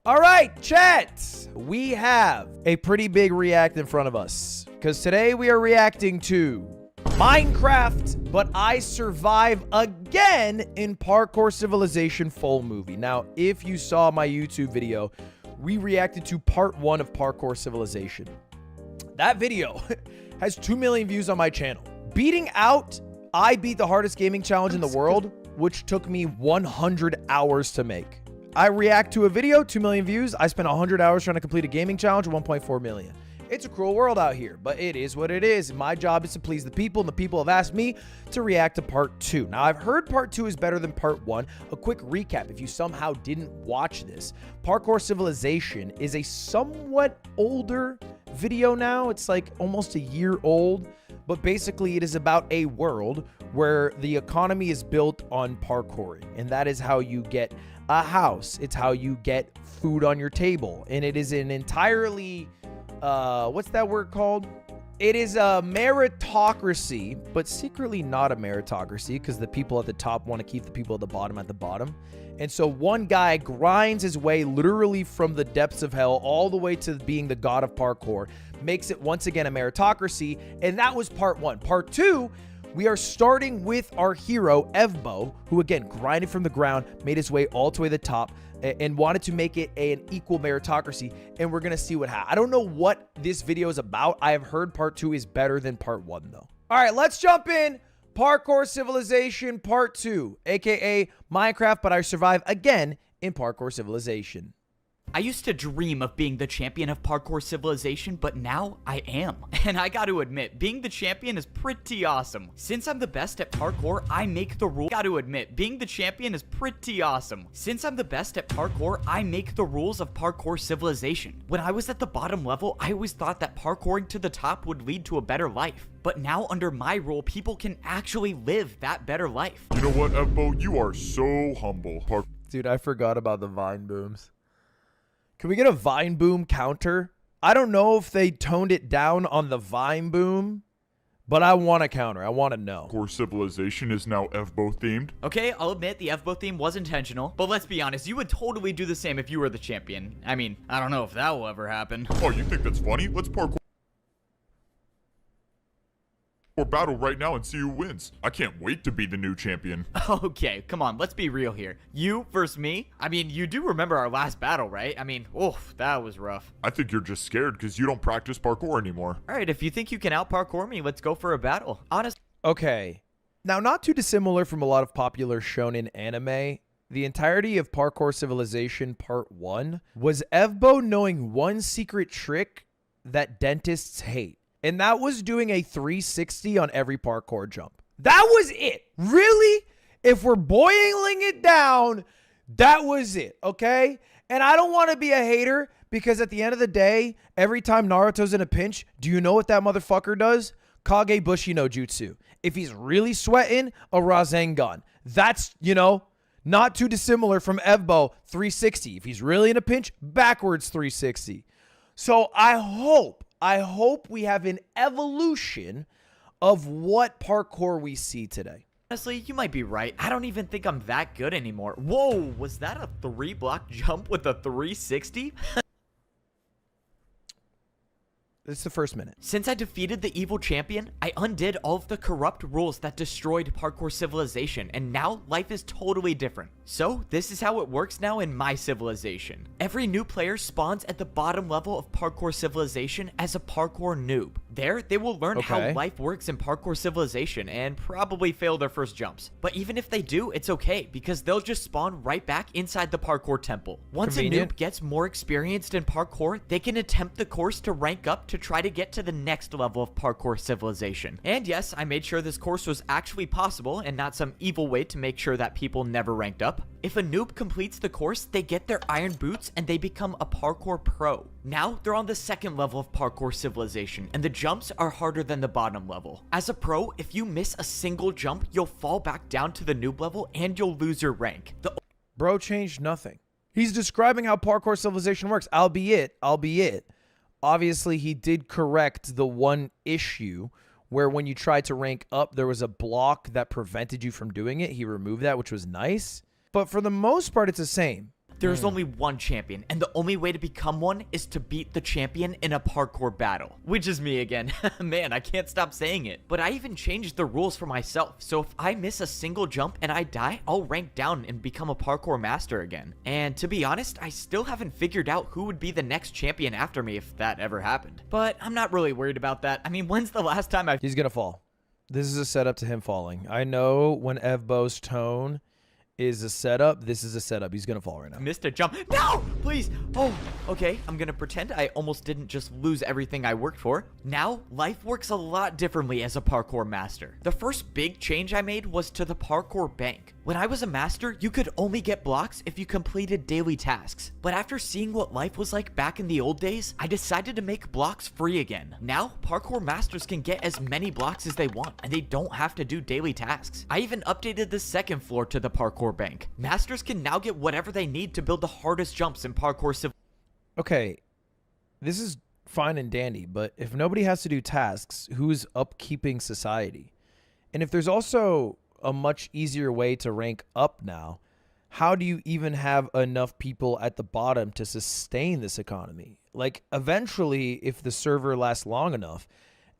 All right, chat. We have a pretty big react in front of us because today we are reacting to Minecraft, but I survive again in Parkour Civilization full movie. Now, if you saw my YouTube video, we reacted to part 1 of Parkour Civilization. That video has 2 million views on my channel. I beat the hardest gaming challenge in the world, which took me 100 hours to make. I react to a video, 2 million views. I spent 100 hours trying to complete a gaming challenge, 1.4 million. It's a cruel world out here, but it is what it is. My job is to please the people, and the people have asked me to react to part 2. Now, I've heard part 2 is better than part 1. A quick recap, if you somehow didn't watch this. Parkour Civilization is a somewhat older video now. It's like almost a year old, but basically it is about a world where the economy is built on parkouring, and that is how you get a house. It's how you get food on your table, and it is an entirely what's that word called? It is a meritocracy, but secretly not a meritocracy because the people at the top want to keep the people at the bottom. And so one guy grinds his way literally from the depths of hell all the way to being the god of parkour, makes it once again a meritocracy, and that was part 1. Part 2, we are starting with our hero, Evbo, who again grinded from the ground, made his way all the way to the top, and wanted to make it an equal meritocracy, and we're gonna see what happens. I don't know what this video is about. I have heard part 2 is better than part 1, though. All right, let's jump in. Parkour Civilization Part 2, aka Minecraft, but I survive again in Parkour Civilization. I used to dream of being the champion of Parkour Civilization, but now I am. And I gotta admit, being the champion is pretty awesome. Since I'm the best at parkour, I make the rules. Since I'm the best at parkour, I make the rules of Parkour Civilization. When I was at the bottom level, I always thought that parkouring to the top would lead to a better life. But now under my rule, people can actually live that better life. You know what, Evbo? You are so humble. Dude, I forgot about the Vine booms. Can we get a Vine boom counter? I don't know if they toned it down on the Vine boom, but I want a counter. I want to know. Parkour Civilization is now Evbo themed. Okay, I'll admit the Evbo theme was intentional, but let's be honest, you would totally do the same if you were the champion. I mean, I don't know if that will ever happen. Oh, you think that's funny? Let's parkour battle right now and see who wins. I can't wait to be the new champion. Okay, come on, let's be real here. You versus me? I mean, you do remember our last battle, right? I mean, oof, that was rough. I think you're just scared because you don't practice parkour anymore. All right, if you think you can out-parkour me, let's go for a battle. Honest. Okay. Now, not too dissimilar from a lot of popular shonen anime, the entirety of Parkour Civilization Part 1 was Evbo knowing one secret trick that dentists hate. And that was doing a 360 on every parkour jump. That was it. Really? If we're boiling it down, that was it, okay? And I don't want to be a hater because at the end of the day, every time Naruto's in a pinch, do you know what that motherfucker does? Kage Bushi no Jutsu. If he's really sweating, a Rasengan. That's, you know, not too dissimilar from Evbo 360. If he's really in a pinch, backwards 360. So I hope we have an evolution of what parkour we see today. Honestly, you might be right. I don't even think I'm that good anymore. Whoa, was that a 3-block jump with a 360? It's the first minute. Since I defeated the evil champion, I undid all of the corrupt rules that destroyed Parkour Civilization, and now life is totally different. So, this is how it works now in my civilization. Every new player spawns at the bottom level of Parkour Civilization as a parkour noob. There, they will learn how life works in Parkour Civilization and probably fail their first jumps. But even if they do, it's okay, because they'll just spawn right back inside the parkour temple. Once a noob gets more experienced in parkour, they can attempt the course to rank up to try to get to the next level of Parkour Civilization. And yes, I made sure this course was actually possible and not some evil way to make sure that people never ranked up. If a noob completes the course, they get their iron boots and they become a parkour pro. Now, they're on the second level of Parkour Civilization, and the jumps are harder than the bottom level. As a pro, if you miss a single jump, you'll fall back down to the noob level and you'll lose your rank. Bro changed nothing. He's describing how Parkour Civilization works, albeit, obviously he did correct the one issue where when you tried to rank up, there was a block that prevented you from doing it. He removed that, which was nice. But for the most part, it's the same. There's only one champion, and the only way to become one is to beat the champion in a parkour battle. Which is me again. Man, I can't stop saying it. But I even changed the rules for myself, so if I miss a single jump and I die, I'll rank down and become a parkour master again. And to be honest, I still haven't figured out who would be the next champion after me if that ever happened. But I'm not really worried about that. I mean, when's the last time He's gonna fall. This is a setup to him falling. I know when Evbo's tone is a setup, this is a setup. He's gonna fall right now. missed a jump? No! Please! Oh, okay. I'm gonna pretend I almost didn't just lose everything I worked for. Now, life works a lot differently as a parkour master. The first big change I made was to the parkour bank. When I was a master, you could only get blocks if you completed daily tasks. But after seeing what life was like back in the old days, I decided to make blocks free again. Now, parkour masters can get as many blocks as they want, and they don't have to do daily tasks. I even updated the second floor to the parkour bank. Masters can now get whatever they need to build the hardest jumps in parkour civilization. Okay, this is fine and dandy, but if nobody has to do tasks, who's upkeeping society? And if there's also a much easier way to rank up now, how do you even have enough people at the bottom to sustain this economy? Like, eventually, if the server lasts long enough,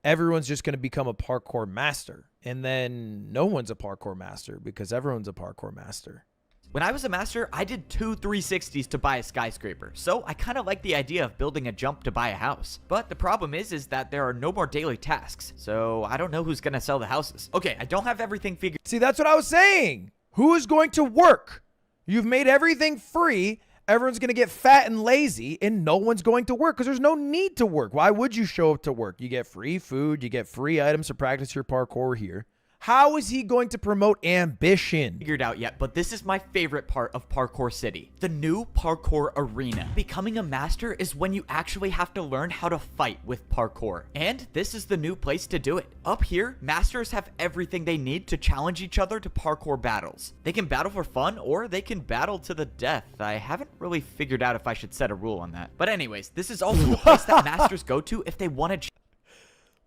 everyone's just going to become a parkour master. And then no one's a parkour master because everyone's a parkour master. When I was a master, I did 2 360s to buy a skyscraper, so I kind of like the idea of building a jump to buy a house. But the problem is that there are no more daily tasks, so I don't know who's gonna sell the houses. Okay, I don't have everything figured. See, that's what I was saying. Who is going to work? You've made everything free. Everyone's going to get fat and lazy, and no one's going to work because there's no need to work. Why would you show up to work? You get free food. You get free items to practice your parkour here. How is he going to promote ambition? Figured out yet, but this is my favorite part of Parkour City. The new parkour arena. Becoming a master is when you actually have to learn how to fight with parkour. And this is the new place to do it. Up here, masters have everything they need to challenge each other to parkour battles. They can battle for fun or they can battle to the death. I haven't really figured out if I should set a rule on that. But anyways, this is also the place that masters go to if they want to.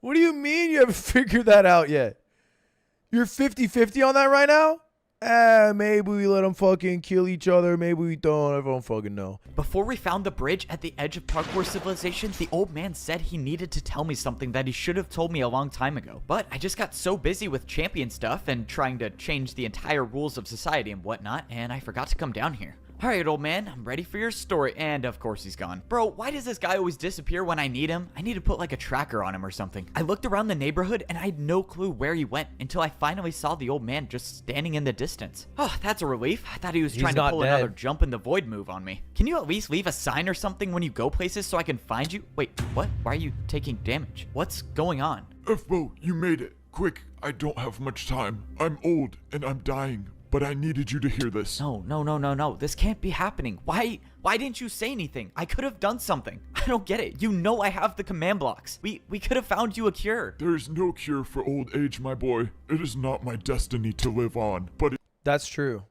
What do you mean you haven't figured that out yet? You're 50-50 on that right now? Maybe we let them fucking kill each other. Maybe we don't. I don't fucking know. Before we found the bridge at the edge of parkour civilization, the old man said he needed to tell me something that he should have told me a long time ago. But I just got so busy with champion stuff and trying to change the entire rules of society and whatnot, and I forgot to come down here. Alright, old man, I'm ready for your story. And of course he's gone. Bro, why does this guy always disappear when I need him? I need to put like a tracker on him or something. I looked around the neighborhood and I had no clue where he went until I finally saw the old man just standing in the distance. Oh, that's a relief. I thought he was trying to pull another jump in the void move on me. Can you at least leave a sign or something when you go places so I can find you? Wait, what? Why are you taking damage? What's going on? Fbo, you made it. Quick, I don't have much time. I'm old and I'm dying. But I needed you to hear this. No. This can't be happening. Why didn't you say anything? I could have done something. I don't get it. You know I have the command blocks. We could have found you a cure. There is no cure for old age, my boy. It is not my destiny to live on, but That's true.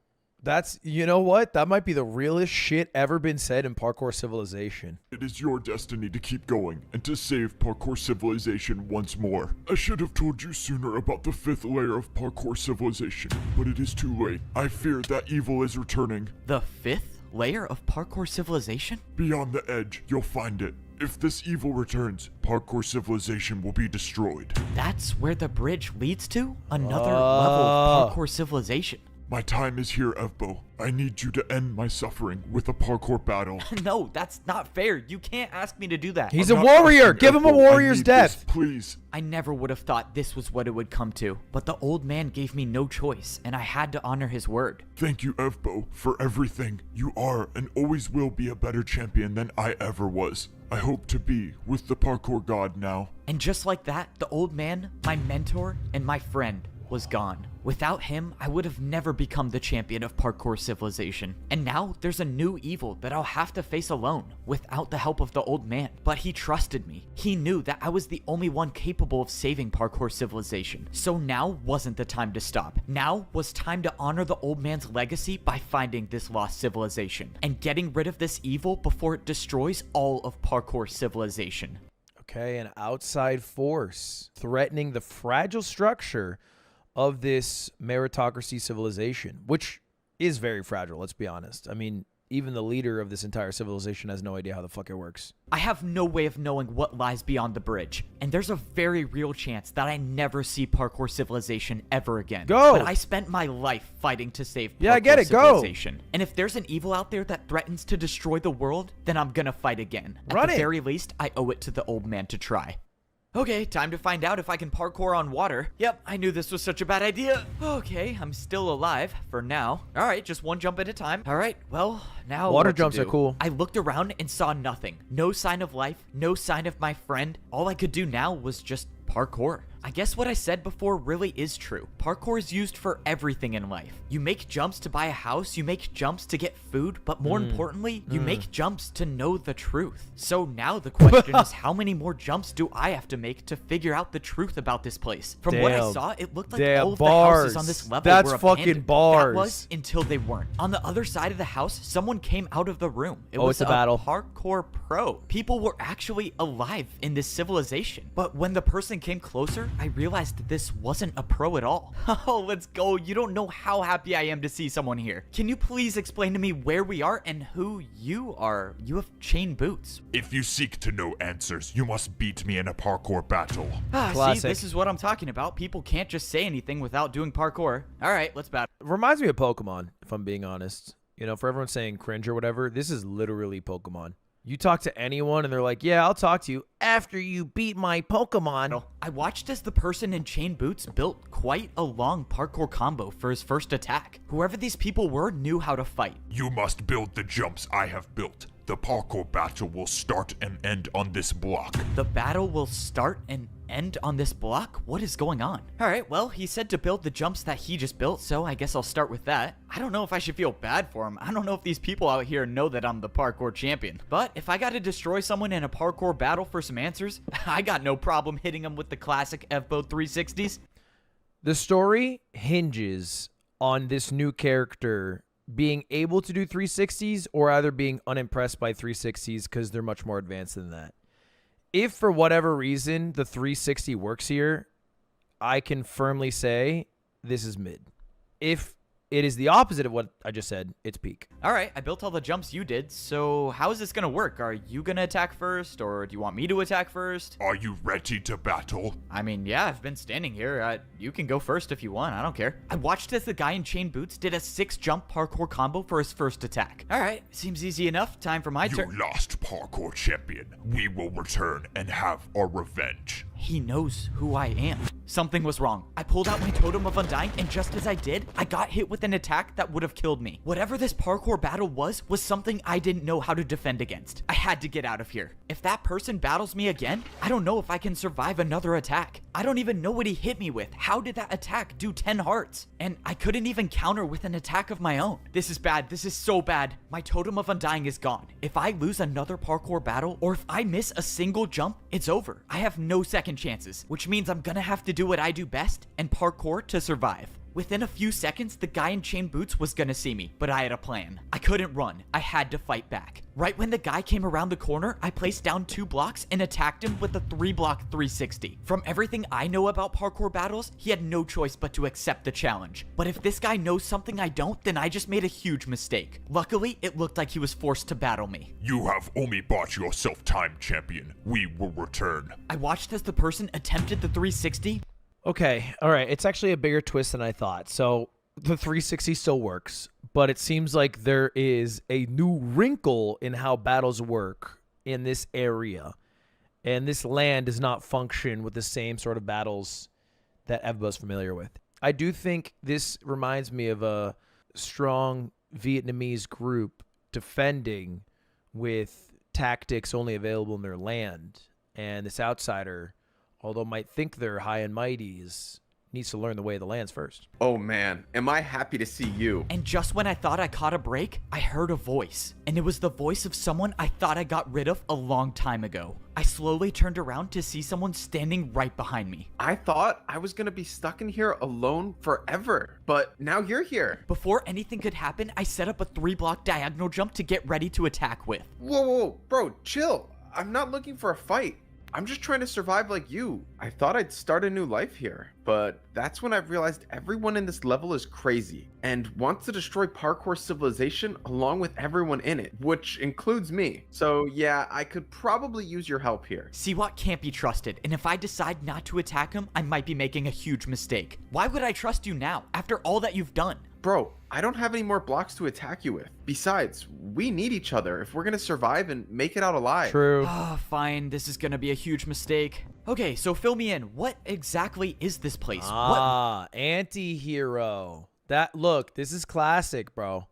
You know what? That might be the realest shit ever been said in parkour civilization. it is your destiny to keep going and to save parkour civilization once more. I should have told you sooner about the 5th layer of parkour civilization, but it is too late. I fear that evil is returning. The 5th layer of parkour civilization? Beyond the edge, you'll find it. If this evil returns, parkour civilization will be destroyed. That's where the bridge leads to? Another level of parkour civilization. My time is here, Evbo. I need you to end my suffering with a parkour battle. No, that's not fair. You can't ask me to do that. He's a warrior. Give him a warrior's death. Please. I never would have thought this was what it would come to, but the old man gave me no choice, and I had to honor his word. Thank you, Evbo, for everything. You are and always will be a better champion than I ever was. I hope to be with the parkour god now. And just like that, the old man, my mentor, and my friend was gone. Without him, I would have never become the champion of parkour civilization. And now there's a new evil that I'll have to face alone without the help of the old man. But he trusted me. He knew that I was the only one capable of saving parkour civilization. So now wasn't the time to stop. Now was time to honor the old man's legacy by finding this lost civilization and getting rid of this evil before it destroys all of parkour civilization. Okay, an outside force threatening the fragile structure of this meritocracy civilization, which is very fragile, let's be honest. I mean, even the leader of this entire civilization has no idea how the fuck it works. I have no way of knowing what lies beyond the bridge, and there's a very real chance that I never see Parkour Civilization ever again. Go! But I spent my life fighting to save Parkour Yeah, I get it. Go! Civilization. And if there's an evil out there that threatens to destroy the world, then I'm gonna fight again. Run At the it! very least, I owe it to the old man to try. Okay, time to find out if I can parkour on water. Yep, I knew this was such a bad idea. Okay, I'm still alive for now. All right, just one jump at a time. All right, well, now Water what to jumps are do? cool. I looked around and saw nothing. No sign of life, no sign of my friend. All I could do now was just parkour. I guess what I said before really is true. Parkour is used for everything in life. You make jumps to buy a house, you make jumps to get food, but more importantly, you make jumps to know the truth. So now the question is, how many more jumps do I have to make to figure out the truth about this place? From what I Damn. saw, it looked like Damn, all of the houses on bars. this level That's were fucking abandoned. bars. That was until they weren't. On the other side of the house, someone came out of the room. It Oh, was it's a battle. parkour pro. People were actually alive in this civilization. But when the person came closer, I realized this wasn't a pro at all. Oh, let's go. You don't know how happy I am to see someone here. Can you please explain to me where we are and who you are? You have chain boots. If you seek to know answers, you must beat me in a parkour battle. See, Classic. this is what I'm talking about. People can't just say anything without doing parkour. All right, let's battle. Reminds me of Pokemon, if I'm being honest. You know, for everyone saying cringe or whatever, this is literally Pokemon. You talk to anyone and they're like, yeah, I'll talk to you after you beat my Pokemon. I watched as the person in chain boots built quite a long parkour combo for his first attack. Whoever these people were knew how to fight. You must build the jumps I have built. The parkour battle will start and end on this block. The battle will start and end on this block? What is going on? All right, well, he said to build the jumps that he just built, so I guess I'll start with that. I don't know if I should feel bad for him. I don't know if these people out here know that I'm the parkour champion. But if I gotta destroy someone in a parkour battle for some answers, I got no problem hitting them with the classic F-Boat 360s. The story hinges on this new character being able to do 360s or either being unimpressed by 360s because they're much more advanced than that. If for whatever reason the 360 works here, I can firmly say this is mid. If it is the opposite of what I just said, it's peak. All right, I built all the jumps you did, so how is this gonna work? Are you gonna attack first, or do you want me to attack first? Are you ready to battle? I mean, yeah, I've been standing here. You can go first if you want. I don't care. I watched as the guy in chain boots did a 6-jump parkour combo for his first attack. All right, seems easy enough. Time for my You turn. lost, parkour champion. We will return and have our revenge. He knows who I am. Something was wrong. I pulled out my Totem of Undying, and just as I did, I got hit with an attack that would have killed me. Whatever this parkour battle was something I didn't know how to defend against. I had to get out of here. If that person battles me again, I don't know if I can survive another attack. I don't even know what he hit me with. How did that attack do 10 hearts? And I couldn't even counter with an attack of my own. This is bad. This is so bad. My Totem of Undying is gone. If I lose another parkour battle, or if I miss a single jump, it's over. I have no second chances, which means I'm gonna have to do what I do best and parkour to survive. Within a few seconds, the guy in chain boots was gonna see me, but I had a plan. I couldn't run. I had to fight back. Right when the guy came around the corner, I placed down 2 blocks and attacked him with a 3-block 360. From everything I know about parkour battles, he had no choice but to accept the challenge. But if this guy knows something I don't, then I just made a huge mistake. Luckily, it looked like he was forced to battle me. You have only bought yourself time, champion. We will return. I watched as the person attempted the 360. Okay, all right. It's actually a bigger twist than I thought. So the 360 still works, but it seems like there is a new wrinkle in how battles work in this area. And this land does not function with the same sort of battles that everybody's familiar with. I do think this reminds me of a strong Vietnamese group defending with tactics only available in their land. And this outsider, although might think they're high and mighty, needs to learn the way of the lands first. Oh man, am I happy to see you. And just when I thought I caught a break, I heard a voice. And it was the voice of someone I thought I got rid of a long time ago. I slowly turned around to see someone standing right behind me. I thought I was gonna be stuck in here alone forever, but now you're here. Before anything could happen, I set up a 3-block diagonal jump to get ready to attack with. Whoa, bro, chill. I'm not looking for a fight. I'm just trying to survive like you. I thought I'd start a new life here, but that's when I realized everyone in this level is crazy and wants to destroy Parkour Civilization along with everyone in it, which includes me. So yeah, I could probably use your help here. Siwat can't be trusted, and if I decide not to attack him, I might be making a huge mistake. Why would I trust you now, after all that you've done? Bro, I don't have any more blocks to attack you with. Besides, we need each other if we're gonna survive and make it out alive. True. Fine, this is gonna be a huge mistake. Okay, so fill me in. What exactly is this place? Anti-hero. Look, this is classic, bro.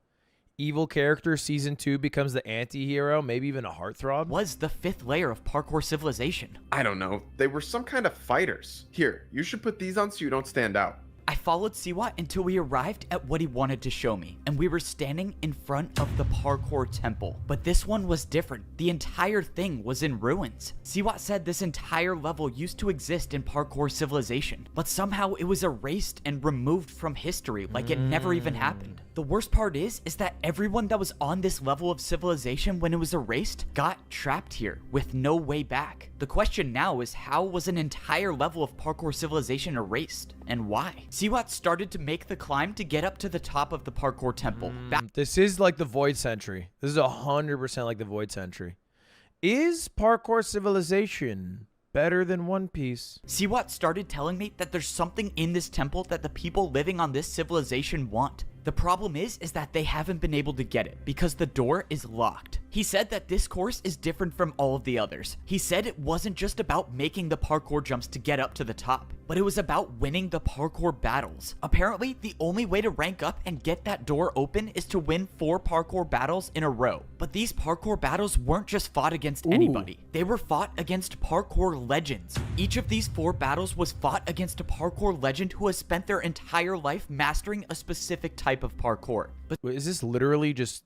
Evil character season 2 becomes the anti-hero, maybe even a heartthrob. What was the 5th layer of Parkour Civilization? I don't know. They were some kind of fighters. Here, you should put these on so you don't stand out. I followed Siwat until we arrived at what he wanted to show me, and we were standing in front of the Parkour Temple. But this one was different. The entire thing was in ruins. Siwat said this entire level used to exist in Parkour Civilization, but somehow it was erased and removed from history like it never even happened. The worst part is that everyone that was on this level of civilization when it was erased got trapped here with no way back. The question now is, how was an entire level of Parkour Civilization erased, and why? Siwat started to make the climb to get up to the top of the Parkour Temple. This is like the Void Sentry. This is 100% like the Void Sentry. Is Parkour Civilization better than One Piece? Siwat started telling me that there's something in this temple that the people living on this civilization want. The problem is that they haven't been able to get it because the door is locked. He said that this course is different from all of the others. He said it wasn't just about making the parkour jumps to get up to the top, but it was about winning the parkour battles. Apparently, the only way to rank up and get that door open is to win 4 parkour battles in a row. But these parkour battles weren't just fought against anybody. They were fought against parkour legends. Each of these 4 battles was fought against a parkour legend who has spent their entire life mastering a specific type of parkour. But Wait, is this literally just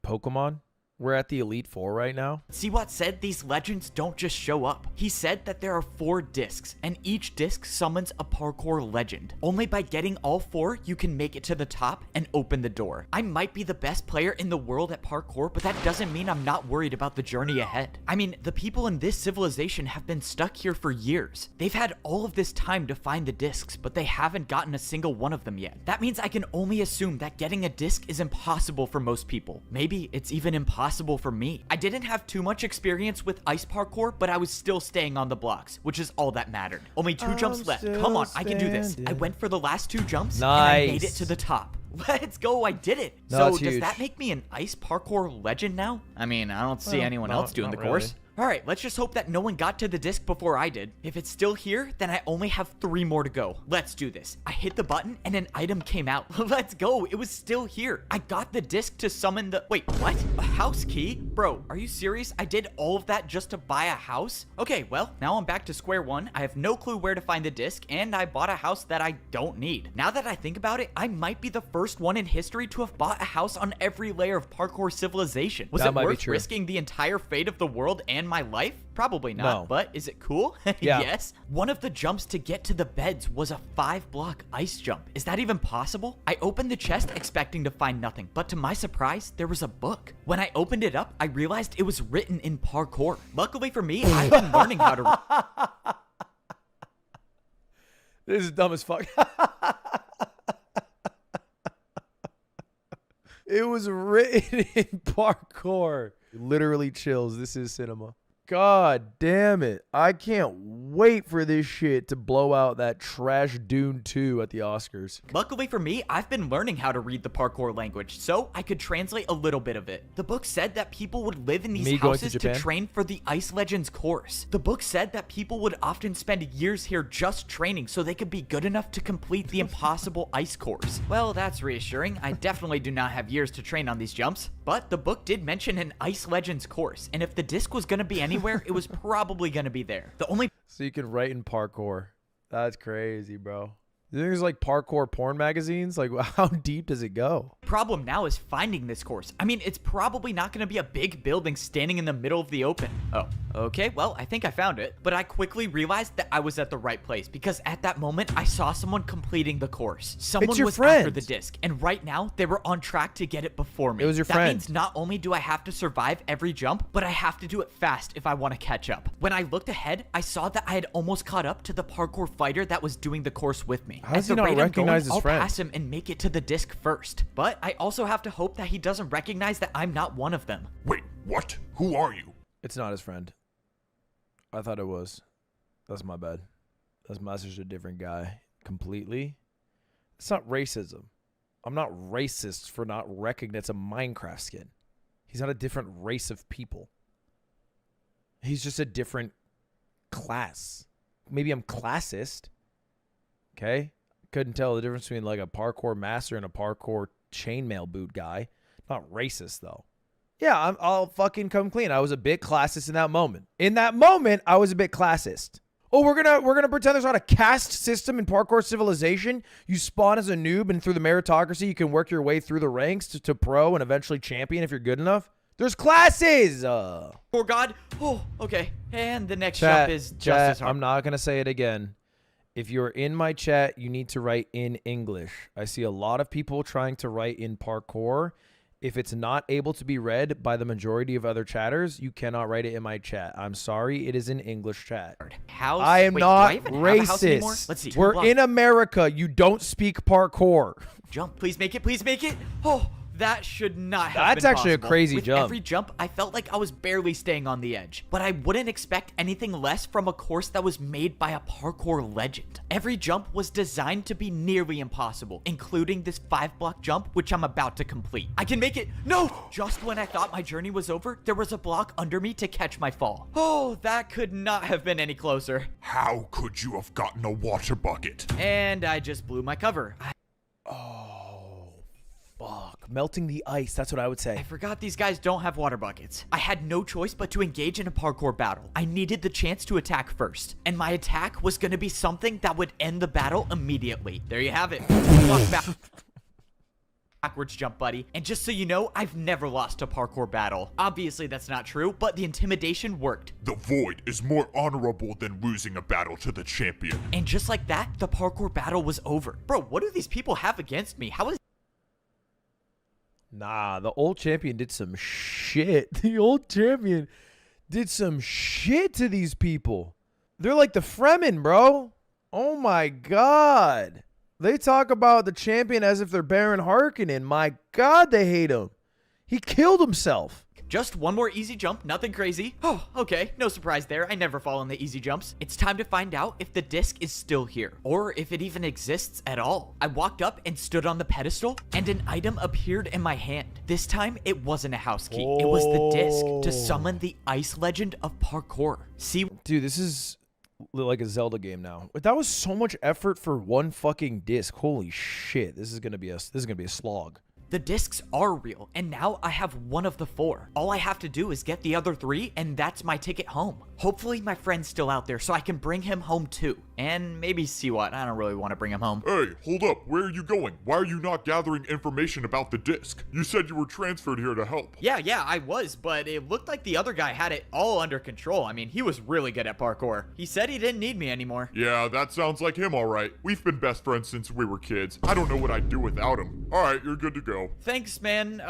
Pokemon? We're at the Elite Four right now. Siwat said these legends don't just show up. He said that there are 4 discs, and each disc summons a parkour legend. Only by getting all 4, you can make it to the top and open the door. I might be the best player in the world at parkour, but that doesn't mean I'm not worried about the journey ahead. I mean, the people in this civilization have been stuck here for years. They've had all of this time to find the discs, but they haven't gotten a single one of them yet. That means I can only assume that getting a disc is impossible for most people. Maybe it's even impossible for me. I didn't have too much experience with ice parkour, but I was still staying on the blocks, which is all that mattered. Only 2 jumps left. Come on, I can do this. I went for the last 2 jumps, and I made it to the top. Let's go, I did it. No, so does huge. that make me an ice parkour legend now? I mean, I don't see anyone else doing the course. All right, let's just hope that no one got to the disc before I did. If it's still here, then I only have 3 more to go. Let's do this. I hit the button and an item came out. Let's go. It was still here. I got the disc to summon the... Wait, what? A house key? Bro, are you serious? I did all of that just to buy a house? Okay, well, now I'm back to square one. I have no clue where to find the disc, and I bought a house that I don't need. Now that I think about it, I might be the first one in history to have bought a house on every layer of Parkour Civilization. Was it worth risking the entire fate of the world and my life? Probably not, No. but is it cool? Yeah. Yes. One of the jumps to get to the beds was a 5-block ice jump. Is that even possible? I opened the chest expecting to find nothing, but to my surprise, there was a book. When I opened it up, I realized it was written in parkour. Luckily for me, I've been learning how to... This is dumb as fuck. It was written in parkour. Literally chills. This is cinema. God damn it. I can't wait for this shit to blow out that trash Dune 2 at the Oscars. Luckily for me, I've been learning how to read the parkour language, so I could translate a little bit of it. The book said that people would live in these houses to train for the Ice Legends course. The book said that people would often spend years here just training so they could be good enough to complete the impossible ice course. Well, that's reassuring. I definitely do not have years to train on these jumps. But the book did mention an Ice Legends course, and if the disc was going to be anywhere, it was probably going to be there. The only... So you can write in parkour. That's crazy, bro. You think there's like parkour porn magazines? Like, how deep does it go? Problem now is finding this course. I mean, it's probably not going to be a big building standing in the middle of the open. Oh, okay, well, I think I found it. But I quickly realized that I was at the right place because at that moment, I saw someone completing the course. Someone your was friend. after the disc, and right now, they were on track to get it before me. It was your that friend. means not only do I have to survive every jump, but I have to do it fast if I want to catch up. When I looked ahead, I saw that I had almost caught up to the parkour fighter that was doing the course with me. How does he not recognize his friend? I'll pass him and make it to the disc first. But I also have to hope that he doesn't recognize that I'm not one of them. Wait, what? Who are you? It's not his friend. I thought it was. That's my bad. That's just a different guy completely. It's not racism. I'm not racist for not recognizing it's a Minecraft skin. He's not a different race of people. He's just a different class. Maybe I'm classist. Okay? Couldn't tell the difference between like a parkour master and a parkour chainmail boot guy. Not racist though. Yeah, I'll fucking come clean. I was a bit classist in that moment. In that moment, I was a bit classist. Oh, we're gonna pretend there's not a caste system in Parkour Civilization. You spawn as a noob, and through the meritocracy, you can work your way through the ranks to pro and eventually champion if you're good enough. There's classes. Poor God. Oh, okay. And the next Chat, jump is just chat, as hard. I'm not gonna say it again. If you're in my chat, you need to write in English. I see a lot of people trying to write in parkour. If it's not able to be read by the majority of other chatters, you cannot write it in my chat. I'm sorry, it is an English chat. House? I am Wait, not do I even have a house anymore? racist. Let's see. We're in America. You don't speak parkour. Jump. Please make it. Please make it. Oh, that should not have That's been actually a possible. crazy With jump. every jump, I felt like I was barely staying on the edge. But I wouldn't expect anything less from a course that was made by a parkour legend. Every jump was designed to be nearly impossible, including this 5-block jump, which I'm about to complete. I can make it. No! Just when I thought my journey was over, there was a block under me to catch my fall. Oh, that could not have been any closer. How could you have gotten a water bucket? And I just blew my cover. Fuck. Melting the ice. That's what I would say. I forgot these guys don't have water buckets. I had no choice but to engage in a parkour battle. I needed the chance to attack first, and my attack was going to be something that would end the battle immediately. There you have it. Walk back. Backwards jump, buddy. And just so you know, I've never lost a parkour battle. Obviously, that's not true, but the intimidation worked. The void is more honorable than losing a battle to the champion. And just like that, the parkour battle was over. Bro, what do these people have against me? How is Nah, the old champion did some shit. The old champion did some shit to these people. They're like the Fremen, bro. Oh my God. They talk about the champion as if they're Baron Harkonnen. My God, they hate him. He killed himself. Just one more easy jump, nothing crazy. Oh, okay, no surprise there. I never fall on the easy jumps. It's time to find out if the disc is still here, or if it even exists at all. I walked up and stood on the pedestal, and an item appeared in my hand. This time, it wasn't a house key. It was the disc to summon the ice legend of parkour. See, Dude, this is like a Zelda game now. But that was so much effort for one fucking disc. Holy shit. This is gonna be a slog. the discs are real, and now I have one of the 4. All I have to do is get the other 3, and that's my ticket home. Hopefully my friend's still out there so I can bring him home too. And maybe see what, I don't really want to bring him home. Hey, hold up. Where are you going? Why are you not gathering information about the disc? You said you were transferred here to help. Yeah, I was, but it looked like the other guy had it all under control. I mean, he was really good at parkour. He said he didn't need me anymore. Yeah, that sounds like him, alright. We've been best friends since we were kids. I don't know what I'd do without him. Alright, you're good to go. Thanks, man.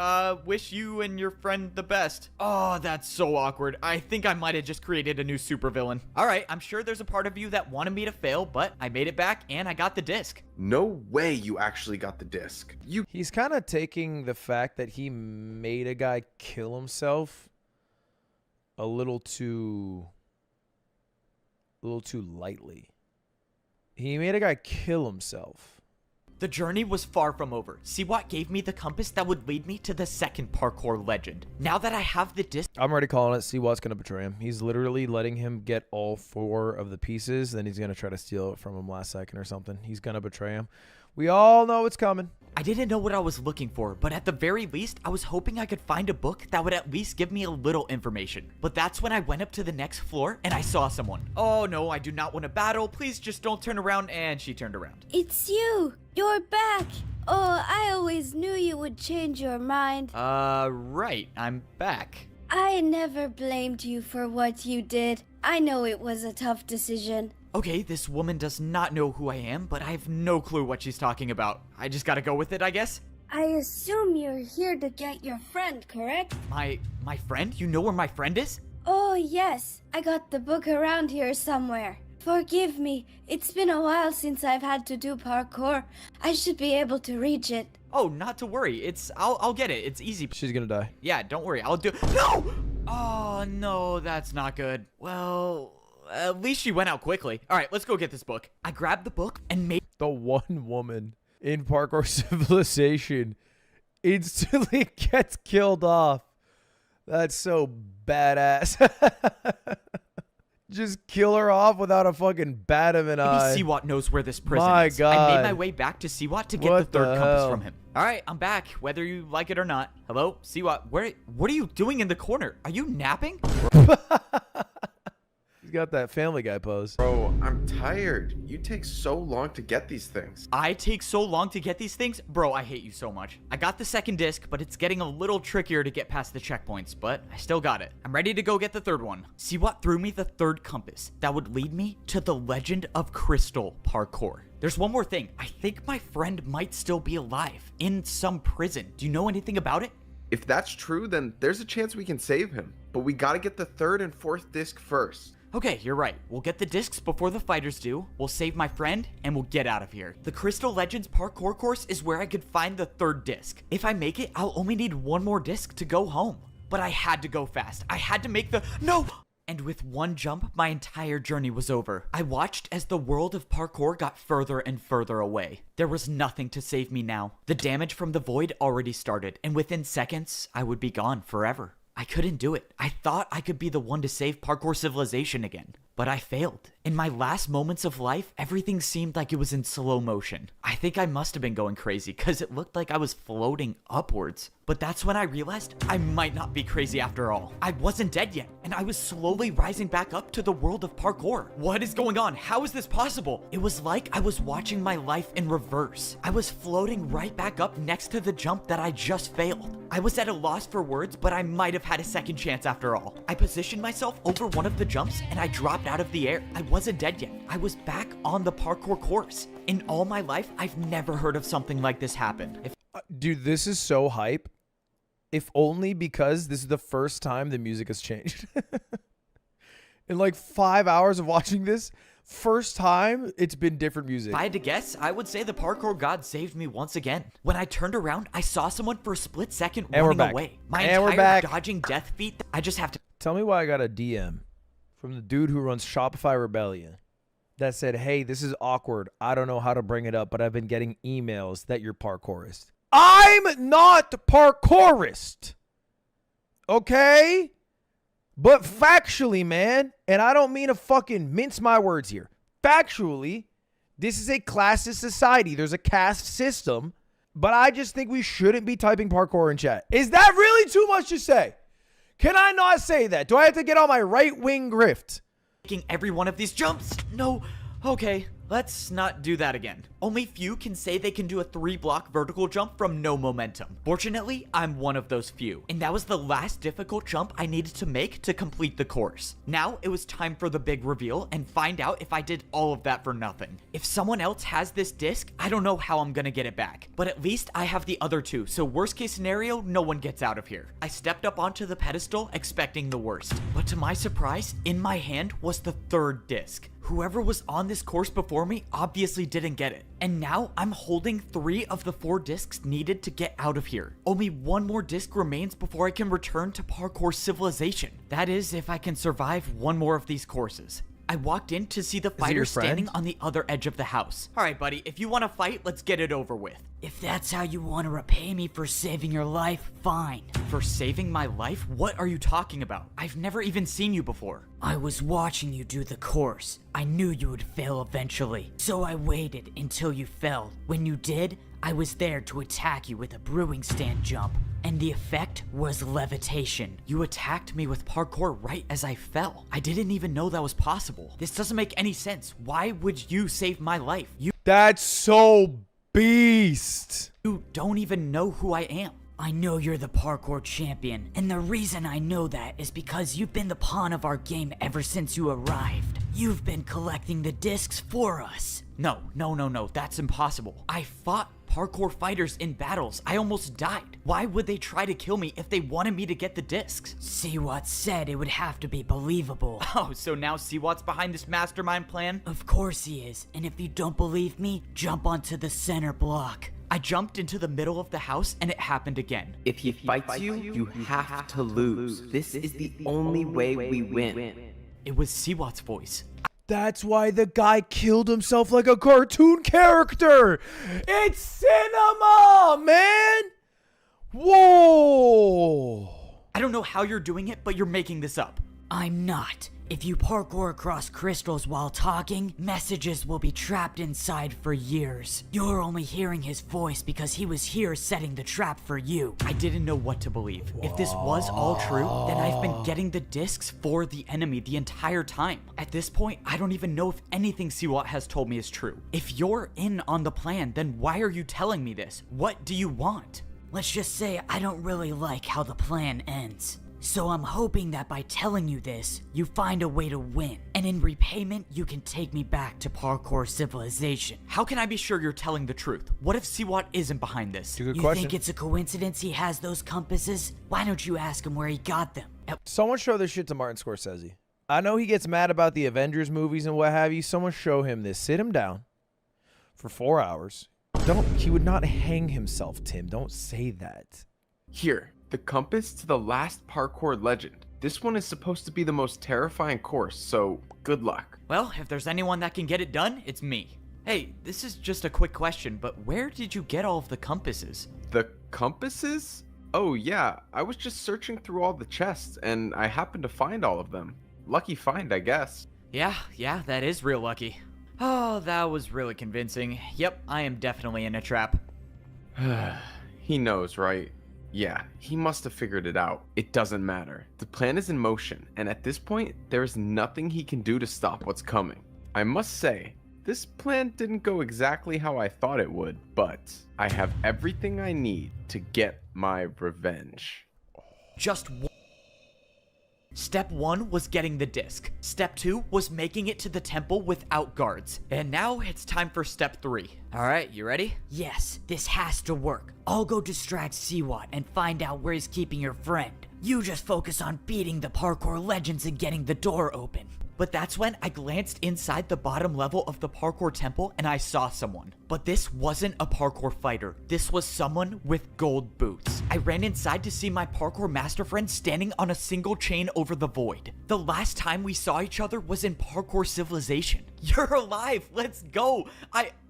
Wish you and your friend the best. Oh, that's so awkward. I think I might have just created a new supervillain. Alright, I'm sure there's a part of you that wanted me to fail, but I made it back and I got the disc. No way you actually got the disc. He's kind of taking the fact that he made a guy kill himself a little too lightly. He made a guy kill himself. The journey was far from over. Siwat gave me the compass that would lead me to the second parkour legend. Now that I have the disc, I'm already calling it. See what's going to betray him. He's literally letting him get all 4 of the pieces. Then he's going to try to steal it from him last second or something. He's going to betray him. We all know it's coming. I didn't know what I was looking for, but at the very least, I was hoping I could find a book that would at least give me a little information. But that's when I went up to the next floor and I saw someone. Oh no, I do not want to battle. Please just don't turn around. And she turned around. It's you! You're back! Oh, I always knew you would change your mind. Right. I'm back. I never blamed you for what you did. I know it was a tough decision. Okay, this woman does not know who I am, but I have no clue what she's talking about. I just gotta go with it, I guess? I assume you're here to get your friend, correct? My friend? You know where my friend is? Oh, yes. I got the book around here somewhere. Forgive me. It's been a while since I've had to do parkour. I should be able to reach it. Oh, not to worry. I'll get it. It's easy. She's gonna die. Yeah, don't worry. I'll do. No! Oh, no, that's not good. Well, at least she went out quickly. All right, let's go get this book. I grabbed the book and made The one woman in Parkour Civilization instantly gets killed off. That's so badass. Just kill her off without a fucking bat of an eye. Maybe Siwat knows where this prison My is. God. I made my way back to Siwat to get What the third the compass hell? from him. All right, I'm back, whether you like it or not. Hello, Siwat. What are you doing in the corner? Are you napping? He's got that Family Guy pose. Bro, I'm tired. You take so long to get these things. I take so long to get these things? Bro, I hate you so much. I got the second disc, but it's getting a little trickier to get past the checkpoints, but I still got it. I'm ready to go get the third one. Siwat threw me the third compass that would lead me to the Legend of Crystal Parkour. There's one more thing. I think my friend might still be alive in some prison. Do you know anything about it? If that's true, then there's a chance we can save him. But we gotta get the third and fourth disc first. Okay, you're right. We'll get the discs before the fighters do, we'll save my friend, and we'll get out of here. The Crystal Legends parkour course is where I could find the third disc. If I make it, I'll only need one more disc to go home. But I had to go fast. I had to make the— No! And with one jump, my entire journey was over. I watched as the world of parkour got further and further away. There was nothing to save me now. The damage from the void already started, and within seconds, I would be gone forever. I couldn't do it. I thought I could be the one to save Parkour Civilization again, but I failed. In my last moments of life, everything seemed like it was in slow motion. I think I must have been going crazy because it looked like I was floating upwards. But that's when I realized I might not be crazy after all. I wasn't dead yet, and I was slowly rising back up to the world of parkour. What is going on? How is this possible? It was like I was watching my life in reverse. I was floating right back up next to the jump that I just failed. I was at a loss for words, but I might have had a second chance after all. I positioned myself over one of the jumps, and I dropped out of the air. I wasn't dead yet. I was back on the parkour course. In all my life, I've never heard of something like this happen. Dude, this is so hype. If only because this is the first time the music has changed. In like 5 hours of watching this, first time it's been different music. If I had to guess, I would say the parkour god saved me once again. When I turned around, I saw someone for a split second And we're running back. away. My And we're entire back. dodging death feat, I just have to— Tell me why I got a DM from the dude who runs Shopify Rebellion that said, hey, this is awkward. I don't know how to bring it up, but I've been getting emails that you're parkourist. I'm not parkourist. Okay? But factually, man, and I don't mean to fucking mince my words here. Factually, this is a classist society. There's a caste system, but I just think we shouldn't be typing parkour in chat. Is that really too much to say? Can I not say that? Do I have to get on my right-wing grift? making every one of these jumps. No. Okay, let's not do that again. Only few can say they can do a 3-block vertical jump from no momentum. Fortunately, I'm one of those few, and that was the last difficult jump I needed to make to complete the course. Now it was time for the big reveal and find out if I did all of that for nothing. If someone else has this disc, I don't know how I'm gonna get it back, but at least I have the other two, so worst case scenario, no one gets out of here. I stepped up onto the pedestal expecting the worst, but to my surprise, in my hand was the 3rd disc. Whoever was on this course before me obviously didn't get it. And now I'm holding 3 of the 4 discs needed to get out of here. Only 1 more disc remains before I can return to Parkour Civilization. That is, if I can survive 1 more of these courses. I walked in to see the it your fighter standing friend? on the other edge of the house. All right, buddy, if you want to fight, let's get it over with. If that's how you want to repay me for saving your life, fine. For saving my life? What are you talking about? I've never even seen you before. I was watching you do the course. I knew you would fail eventually, so I waited until you fell. When you did, I was there to attack you with a brewing stand jump, and the effect was levitation. You attacked me with parkour right as I fell. I didn't even know that was possible. This doesn't make any sense. Why would you save my life? You That's so beast. don't even know who I am. I know you're the parkour champion, and the reason I know that is because you've been the pawn of our game ever since you arrived. You've been collecting the discs for us. No, that's impossible. I fought parkour fighters in battles. I almost died. Why would they try to kill me if they wanted me to get the discs? Siwat said it would have to be believable. Oh, so now Siwat's behind this mastermind plan? Of course he is, and if you don't believe me, jump onto the center block. I jumped into the middle of the house and it happened again. If he fights you, you have to lose. This is the only way we win. It was Siwat's voice. That's why the guy killed himself like a cartoon character. It's cinema, man. Whoa. I don't know how you're doing it, but you're making this up. I'm not. If you parkour across crystals while talking, messages will be trapped inside for years. You're only hearing his voice because he was here setting the trap for you. I didn't know what to believe. If this was all true, then I've been getting the discs for the enemy the entire time. At this point, I don't even know if anything Siwat has told me is true. If you're in on the plan, then why are you telling me this? What do you want? Let's just say I don't really like how the plan ends. So I'm hoping that by telling you this, you find a way to win. And in repayment, you can take me back to parkour civilization. How can I be sure you're telling the truth? What if Siwat isn't behind this? Good You question. think it's a coincidence he has those compasses? Why don't you ask him where he got them? Someone show this shit to Martin Scorsese. I know he gets mad about the Avengers movies and what have you. Someone show him this. Sit him down for 4 hours. He would not hang himself, Tim. Don't say that. Here, the compass to the last parkour legend. This one is supposed to be the most terrifying course, so good luck. Well, if there's anyone that can get it done, it's me. Hey, this is just a quick question, but where did you get all of the compasses? The compasses? Oh yeah, I was just searching through all the chests and I happened to find all of them. Lucky find, I guess. Yeah, that is real lucky. Oh, that was really convincing. Yep, I am definitely in a trap. He knows, right? Yeah, he must have figured it out. It doesn't matter. The plan is in motion, and at this point, there is nothing he can do to stop what's coming. I must say, this plan didn't go exactly how I thought it would, but I have everything I need to get my revenge. Just one. Step 1 was getting the disc. Step 2 was making it to the temple without guards. And now it's time for step 3. Alright, you ready? Yes, this has to work. I'll go distract Siwat and find out where he's keeping your friend. You just focus on beating the parkour legends and getting the door open. But that's when I glanced inside the bottom level of the parkour temple and I saw someone. But this wasn't a parkour fighter. This was someone with gold boots. I ran inside to see my parkour master friend standing on a single chain over the void. The last time we saw each other was in Parkour Civilization. You're alive, let's go.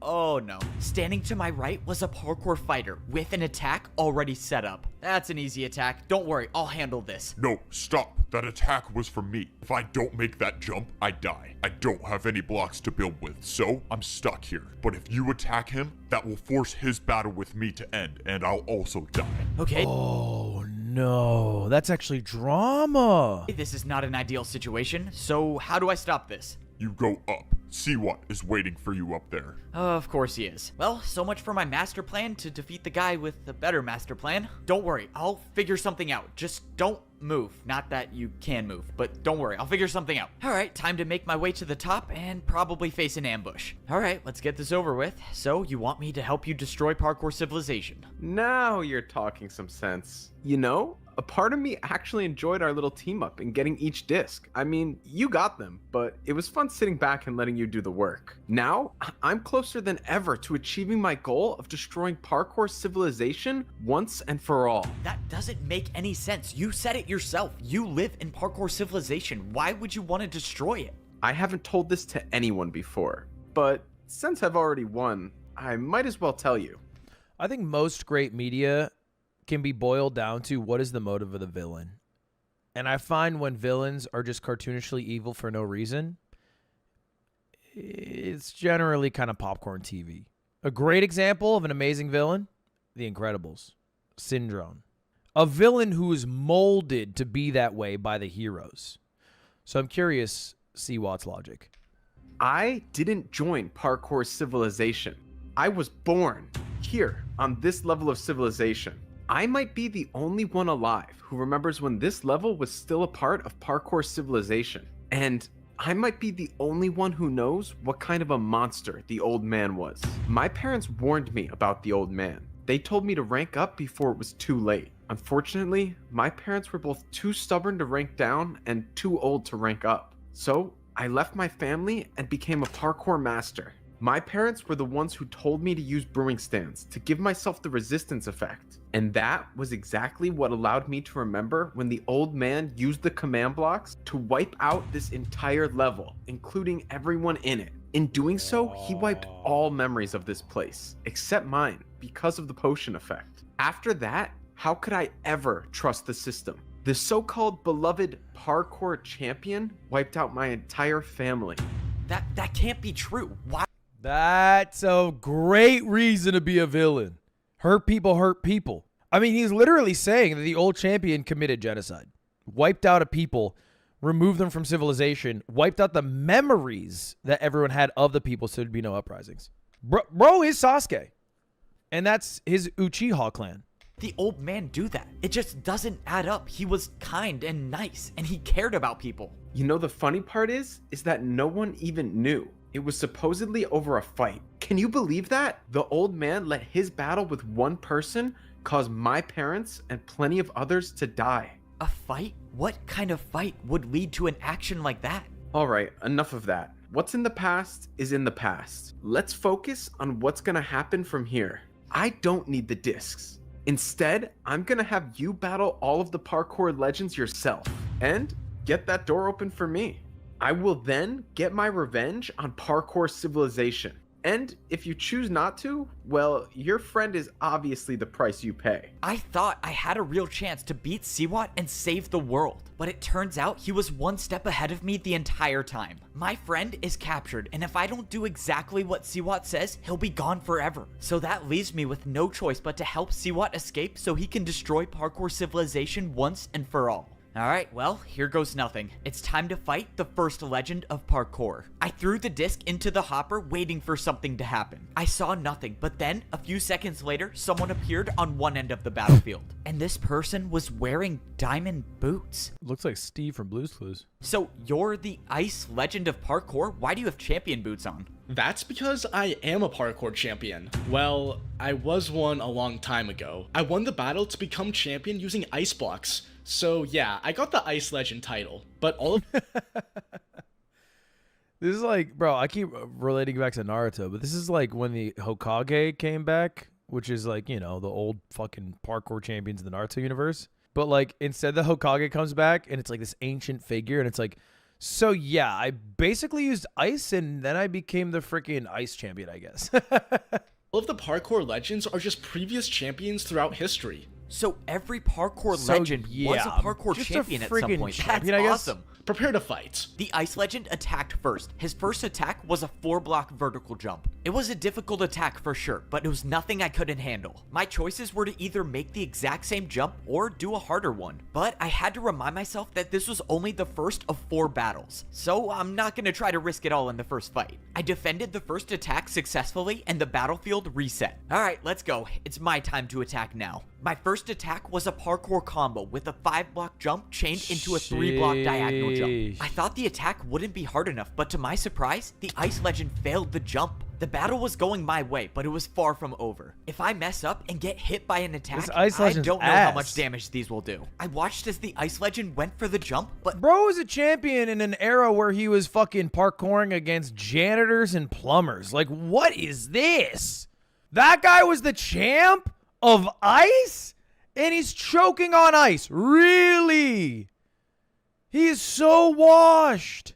Oh no. Standing to my right was a parkour fighter with an attack already set up. That's an easy attack. Don't worry, I'll handle this. No, stop. That attack was for me. If I don't make that jump, I die. I don't have any blocks to build with, so I'm stuck here. But if you attack him, that will force his battle with me to end, and I'll also die. Okay. Oh no, that's actually drama. This is not an ideal situation, so how do I stop this? You go up. Siwat is waiting for you up there. Of course he is. Well, so much for my master plan to defeat the guy with a better master plan. Don't worry, I'll figure something out. Just don't move. Not that you can move, but don't worry, I'll figure something out. Alright, time to make my way to the top and probably face an ambush. Alright, let's get this over with. So, you want me to help you destroy Parkour Civilization? Now you're talking some sense. You know, a part of me actually enjoyed our little team up in getting each disc. I mean, you got them, but it was fun sitting back and letting you do the work. Now, I'm closer than ever to achieving my goal of destroying Parkour Civilization once and for all. That doesn't make any sense. You said it yourself. You live in Parkour Civilization. Why would you want to destroy it? I haven't told this to anyone before, but since I've already won, I might as well tell you. I think most great media can be boiled down to what is the motive of the villain. And I find when villains are just cartoonishly evil for no reason, it's generally kind of popcorn TV. A great example of an amazing villain, The Incredibles, Syndrome. A villain who is molded to be that way by the heroes. So I'm curious, Seawat's logic. I didn't join Parkour Civilization. I was born here on this level of civilization. I might be the only one alive who remembers when this level was still a part of Parkour Civilization. And I might be the only one who knows what kind of a monster the old man was. My parents warned me about the old man. They told me to rank up before it was too late. Unfortunately, my parents were both too stubborn to rank down and too old to rank up. So I left my family and became a parkour master. My parents were the ones who told me to use brewing stands to give myself the resistance effect. And that was exactly what allowed me to remember when the old man used the command blocks to wipe out this entire level, including everyone in it. In doing so, he wiped all memories of this place, except mine, because of the potion effect. After that, how could I ever trust the system? The so-called beloved parkour champion wiped out my entire family. That can't be true. Why? That's a great reason to be a villain. Hurt people hurt people. I mean, he's literally saying that the old champion committed genocide, wiped out a people, removed them from civilization, wiped out the memories that everyone had of the people so there'd be no uprisings. Bro is Sasuke. And that's his Uchiha clan. The old man do that? It just doesn't add up. He was kind and nice, and he cared about people. You know, the funny part is that no one even knew. It was supposedly over a fight. Can you believe that? The old man let his battle with one person cause my parents and plenty of others to die. A fight? What kind of fight would lead to an action like that? Alright, enough of that. What's in the past is in the past. Let's focus on what's gonna happen from here. I don't need the discs. Instead, I'm gonna have you battle all of the parkour legends yourself, and get that door open for me. I will then get my revenge on Parkour Civilization. And if you choose not to, well, your friend is obviously the price you pay. I thought I had a real chance to beat Siwat and save the world, but it turns out he was one step ahead of me the entire time. My friend is captured, and if I don't do exactly what Siwat says, he'll be gone forever. So that leaves me with no choice but to help Siwat escape so he can destroy Parkour Civilization once and for all. Alright, well, here goes nothing. It's time to fight the first legend of parkour. I threw the disc into the hopper waiting for something to happen. I saw nothing, but then, a few seconds later, someone appeared on one end of the battlefield. And this person was wearing diamond boots. Looks like Steve from Blue's Clues. So, you're the ice legend of parkour? Why do you have champion boots on? That's because I am a parkour champion. Well, I was one a long time ago. I won the battle to become champion using ice blocks. So yeah, I got the Ice Legend title, but all of This is like, bro, I keep relating back to Naruto, but this is like when the Hokage came back, which is like, you know, the old fucking parkour champions in the Naruto universe. But like, instead the Hokage comes back and it's like this ancient figure and it's like, so yeah, I basically used ice and then I became the freaking ice champion, I guess. all of the parkour legends are just previous champions throughout history. So every parkour legend was a parkour just champion a at some friggin' point. champion, That's I guess. awesome. Prepare to fight. The Ice Legend attacked first. His first attack was a 4-block vertical jump. It was a difficult attack for sure, but it was nothing I couldn't handle. My choices were to either make the exact same jump or do a harder one, but I had to remind myself that this was only the first of 4 battles, so I'm not going to try to risk it all in the first fight. I defended the first attack successfully and the battlefield reset. Alright, let's go. It's my time to attack now. My first attack was a parkour combo with a 5-block jump chained into a 3-block diagonal jump. I thought the attack wouldn't be hard enough, but to my surprise, the Ice Legend failed the jump. The battle was going my way, but it was far from over. If I mess up and get hit by an attack, I don't know how much damage these will do. I watched as the Ice Legend went for the jump, but Bro was a champion in an era where he was fucking parkouring against janitors and plumbers. Like, what is this? That guy was the champ of ice? And he's choking on ice. Really? He is so washed.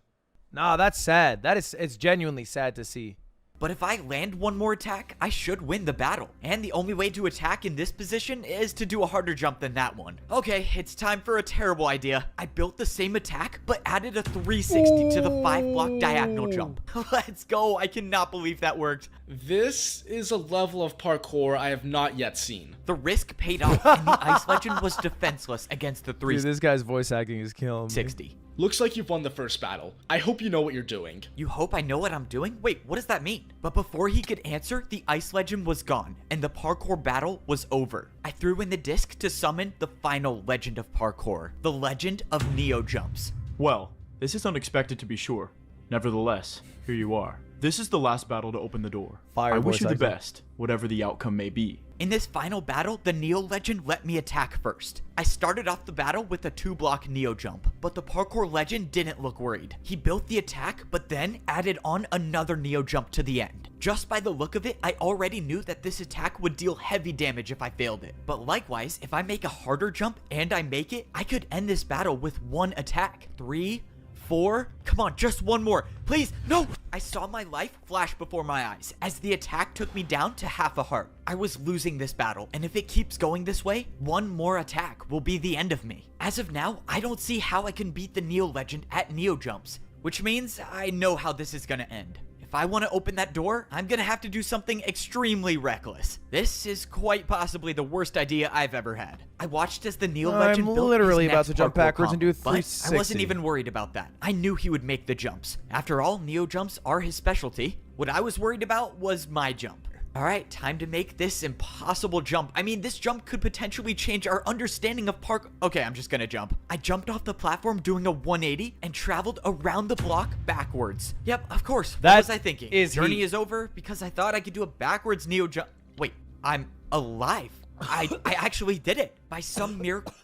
Nah, that's sad. It's genuinely sad to see. But if I land one more attack, I should win the battle. And the only way to attack in this position is to do a harder jump than that one. Okay, it's time for a terrible idea. I built the same attack, but added a 360 to the 5-block diagonal jump. Let's go. I cannot believe that worked. This is a level of parkour I have not yet seen. The risk paid off, and the Ice Legend was defenseless against the Dude, 360. this guy's voice acting is killing me. Looks like you've won the first battle. I hope you know what you're doing. You hope I know what I'm doing? Wait, what does that mean? But before he could answer, the Ice Legend was gone, and the parkour battle was over. I threw in the disc to summon the final legend of parkour, the Legend of Neo Jumps. Well, this is unexpected to be sure. Nevertheless, here you are. This is the last battle to open the door. I wish you the best, whatever the outcome may be. In this final battle, the Neo Legend let me attack first. I started off the battle with a 2-block Neo jump, but the Parkour Legend didn't look worried. He built the attack, but then added on another Neo jump to the end. Just by the look of it, I already knew that this attack would deal heavy damage if I failed it. But likewise, if I make a harder jump and I make it, I could end this battle with one attack. 3, 4, come on, just one more, please, no! I saw my life flash before my eyes as the attack took me down to half a heart. I was losing this battle, and if it keeps going this way, one more attack will be the end of me. As of now, I don't see how I can beat the Neo Legend at Neo Jumps, which means I know how this is gonna end. If I want to open that door, I'm gonna have to do something extremely reckless. This is quite possibly the worst idea I've ever had. I watched as the Neo Legend built literally his about next to jump parkour backwards and do a combo, but 360. I wasn't even worried about that. I knew he would make the jumps. After all, Neo jumps are his specialty. What I was worried about was my jump. Alright, time to make this impossible jump. I mean, this jump could potentially change our understanding of parkour. Okay, I'm just gonna jump. I jumped off the platform doing a 180 and traveled around the block backwards. Yep, of course. What was I thinking? Journey is over because I thought I could do a backwards Neo jump. Wait, I'm alive. I actually did it by some miracle.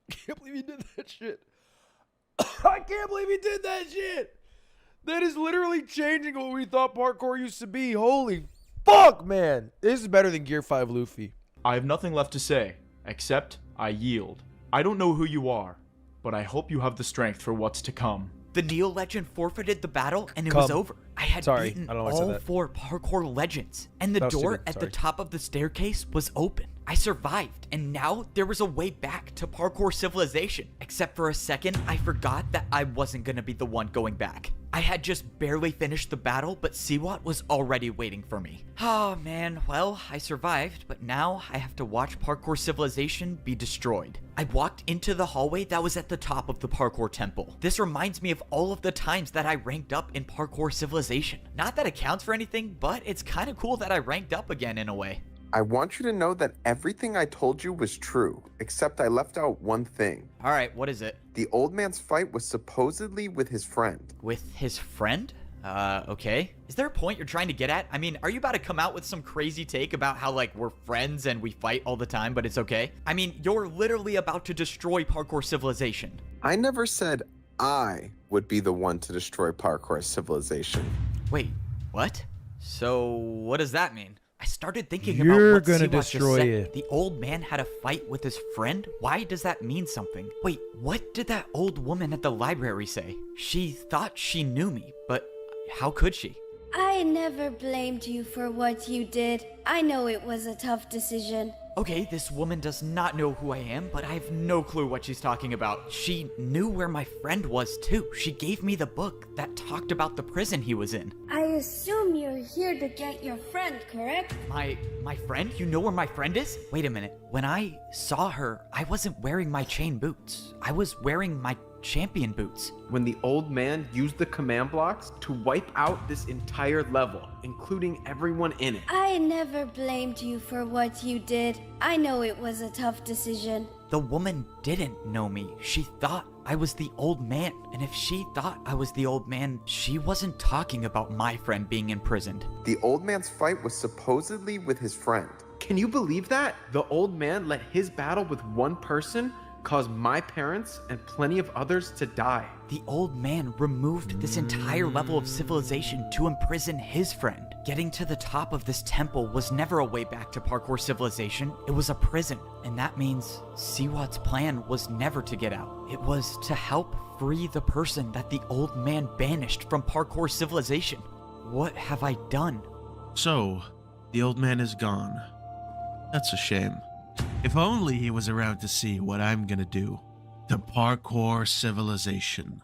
I can't believe he did that shit. I can't believe he did that shit. That is literally changing what we thought parkour used to be. Holy fuck, man. This is better than Gear 5 Luffy. I have nothing left to say, except I yield. I don't know who you are, but I hope you have the strength for what's to come. The Neo Legend forfeited the battle and it was over. I had beaten I don't know why I said all that. 4 parkour legends, and the That was door stupid. at the Sorry. top of the staircase was open. I survived, and now there was a way back to parkour civilization. Except for a second, I forgot that I wasn't gonna be the one going back. I had just barely finished the battle, but Siwat was already waiting for me. Oh man, well, I survived, but now I have to watch parkour civilization be destroyed. I walked into the hallway that was at the top of the parkour temple. This reminds me of all of the times that I ranked up in parkour civilization. Not that it counts for anything, but it's kind of cool that I ranked up again in a way. I want you to know that everything I told you was true, except I left out one thing. Alright, what is it? The old man's fight was supposedly with his friend. With his friend? Okay. Is there a point you're trying to get at? I mean, are you about to come out with some crazy take about how, like, we're friends and we fight all the time, but it's okay? I mean, you're literally about to destroy parkour civilization. I never said I would be the one to destroy parkour civilization. Wait, what? So, what does that mean? I started thinking You're about what gonna Siwat just destroy said. it. The old man had a fight with his friend? Why does that mean something? Wait, what did that old woman at the library say? She thought she knew me, but how could she? I never blamed you for what you did. I know it was a tough decision. Okay, this woman does not know who I am, but I have no clue what she's talking about. She knew where my friend was too. She gave me the book that talked about the prison he was in. I assume you're here to get your friend, correct? My friend? You know where my friend is? Wait a minute. When I saw her, I wasn't wearing my chain boots. I was wearing my champion boots. When the old man used the command blocks to wipe out this entire level, including everyone in it. I never blamed you for what you did. I know it was a tough decision. The woman didn't know me. She thought I was the old man. And if she thought I was the old man, she wasn't talking about my friend being imprisoned. The old man's fight was supposedly with his friend. Can you believe that? The old man let his battle with one person cause my parents and plenty of others to die. The old man removed this entire level of civilization to imprison his friend. Getting to the top of this temple was never a way back to parkour civilization. It was a prison. And that means Siwat's plan was never to get out. It was to help free the person that the old man banished from parkour civilization. What have I done? So, the old man is gone. That's a shame. If only he was around to see what I'm gonna do to parkour civilization.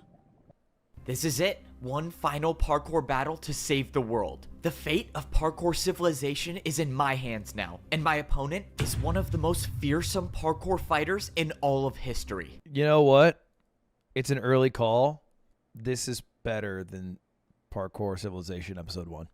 This is it. One final parkour battle to save the world. The fate of parkour civilization is in my hands now, and my opponent is one of the most fearsome parkour fighters in all of history. You know what? It's an early call. This is better than Parkour Civilization Episode 1.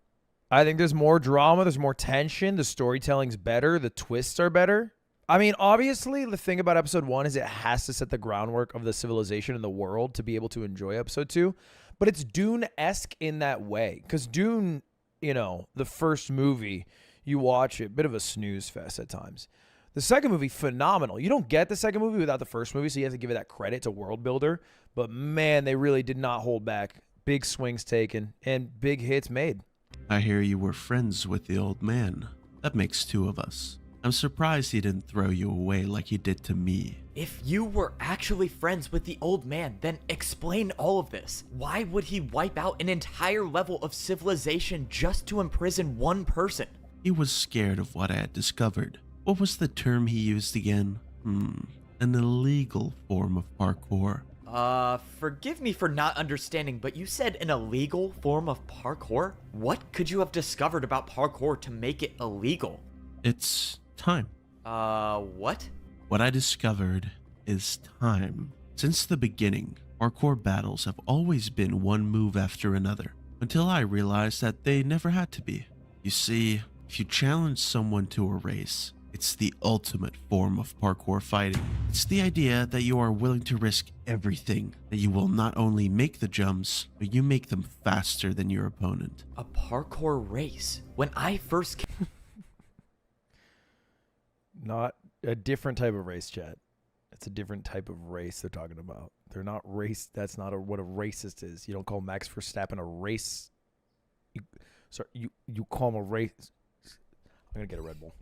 I think there's more drama, there's more tension, the storytelling's better, the twists are better. I mean, obviously, the thing about Episode 1 is it has to set the groundwork of the civilization and the world to be able to enjoy Episode 2. But it's Dune-esque in that way. Because Dune, you know, the first movie, you watch it, bit of a snooze fest at times. The second movie, phenomenal. You don't get the second movie without the first movie, so you have to give it that credit to world builder. But man, they really did not hold back. Big swings taken and big hits made. I hear you were friends with the old man. That makes two of us. I'm surprised he didn't throw you away like he did to me. If you were actually friends with the old man, then explain all of this. Why would he wipe out an entire level of civilization just to imprison one person? He was scared of what I had discovered. What was the term he used again? An illegal form of parkour. Forgive me for not understanding, but you said an illegal form of parkour? What could you have discovered about parkour to make it illegal? It's time. What? What I discovered is time. Since the beginning, parkour battles have always been one move after another, until I realized that they never had to be. You see, if you challenge someone to a race, it's the ultimate form of parkour fighting. It's the idea that you are willing to risk everything, that you will not only make the jumps, but you make them faster than your opponent. A parkour race? When I first... Not a different type of race, chat. It's a different type of race they're talking about. They're not race. That's not what a racist is. You don't call Max Verstappen a race. You call him a race. I'm going to get a Red Bull.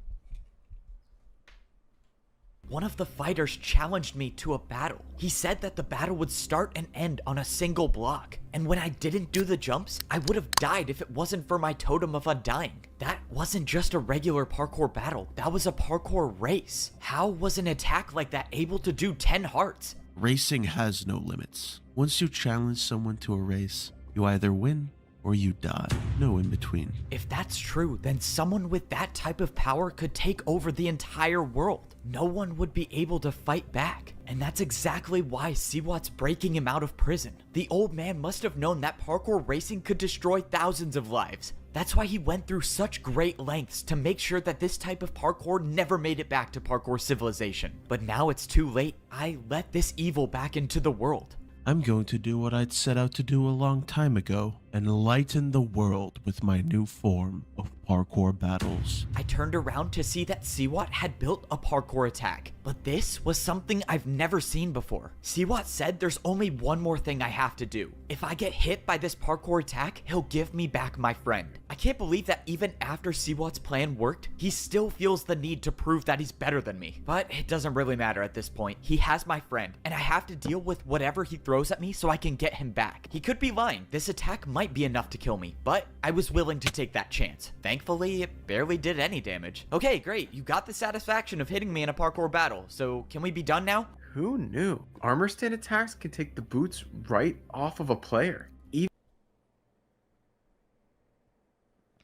One of the fighters challenged me to a battle. He said that the battle would start and end on a single block. And when I didn't do the jumps, I would have died if it wasn't for my totem of undying. That wasn't just a regular parkour battle. That was a parkour race. How was an attack like that able to do 10 hearts? Racing has no limits. Once you challenge someone to a race, you either win or you die. No in between. If that's true, then someone with that type of power could take over the entire world. No one would be able to fight back. And that's exactly why Siwat's breaking him out of prison. The old man must have known that parkour racing could destroy thousands of lives. That's why he went through such great lengths to make sure that this type of parkour never made it back to parkour civilization. But now it's too late. I let this evil back into the world. I'm going to do what I'd set out to do a long time ago, enlighten the world with my new form of parkour battles. I turned around to see that Siwat had built a parkour attack, but this was something I've never seen before. Siwat said there's only one more thing I have to do. If I get hit by this parkour attack, he'll give me back my friend. I can't believe that even after Siwat's plan worked, he still feels the need to prove that he's better than me. But it doesn't really matter at this point. He has my friend, and I have to deal with whatever he throws at me so I can get him back. He could be lying. This attack might be enough to kill me, but I was willing to take that chance. Thankfully, it barely did any damage. Okay, great. You got the satisfaction of hitting me in a parkour battle, so can we be done now? Who knew? Armor stand attacks can take the boots right off of a player.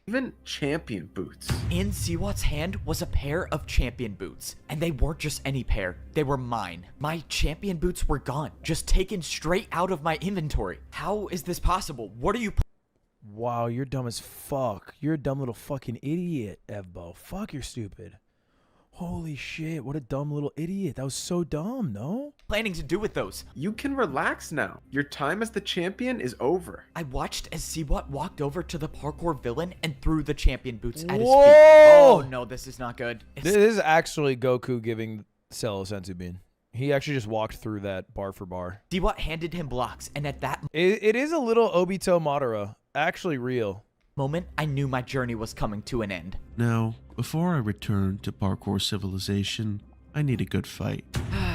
Even champion boots. In Siwat's hand was a pair of champion boots, and they weren't just any pair, they were mine. My champion boots were gone, just taken straight out of my inventory. How is this possible? What are you... Wow, you're dumb as fuck. You're a dumb little fucking idiot, Evbo. Fuck, you're stupid. Holy shit, what a dumb little idiot. That was so dumb, no? Planning to do with those? You can relax now. Your time as the champion is over. I watched as Siwat walked over to the parkour villain and threw the champion boots at his feet. Whoa! Oh no, this is not good. This is actually Goku giving Cell a senzu bean. He actually just walked through that bar for bar. Siwat handed him blocks, and at that It is a little Obito Madara. Actually real. moment, I knew my journey was coming to an end. Now, before I return to Parkour Civilization, I need a good fight.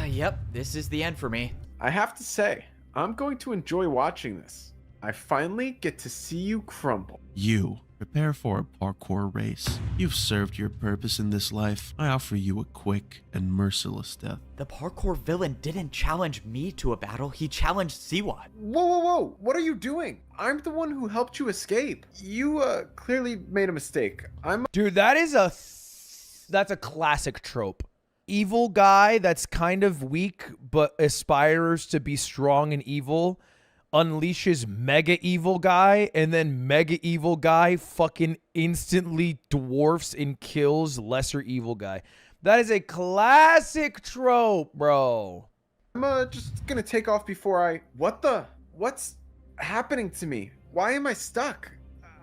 Yep, this is the end for me. I have to say, I'm going to enjoy watching this. I finally get to see you crumble. You, prepare for a parkour race. You've served your purpose in this life. I offer you a quick and merciless death. The parkour villain didn't challenge me to a battle, he challenged Siwat. Whoa, whoa, whoa! What are you doing? I'm the one who helped you escape. You, clearly made a mistake. Dude, that's a classic trope. Evil guy that's kind of weak but aspires to be strong and evil unleashes mega evil guy, and then mega evil guy fucking instantly dwarfs and kills lesser evil guy. That is a classic trope, bro. I'm just gonna take off before what's happening to me? Why am I stuck?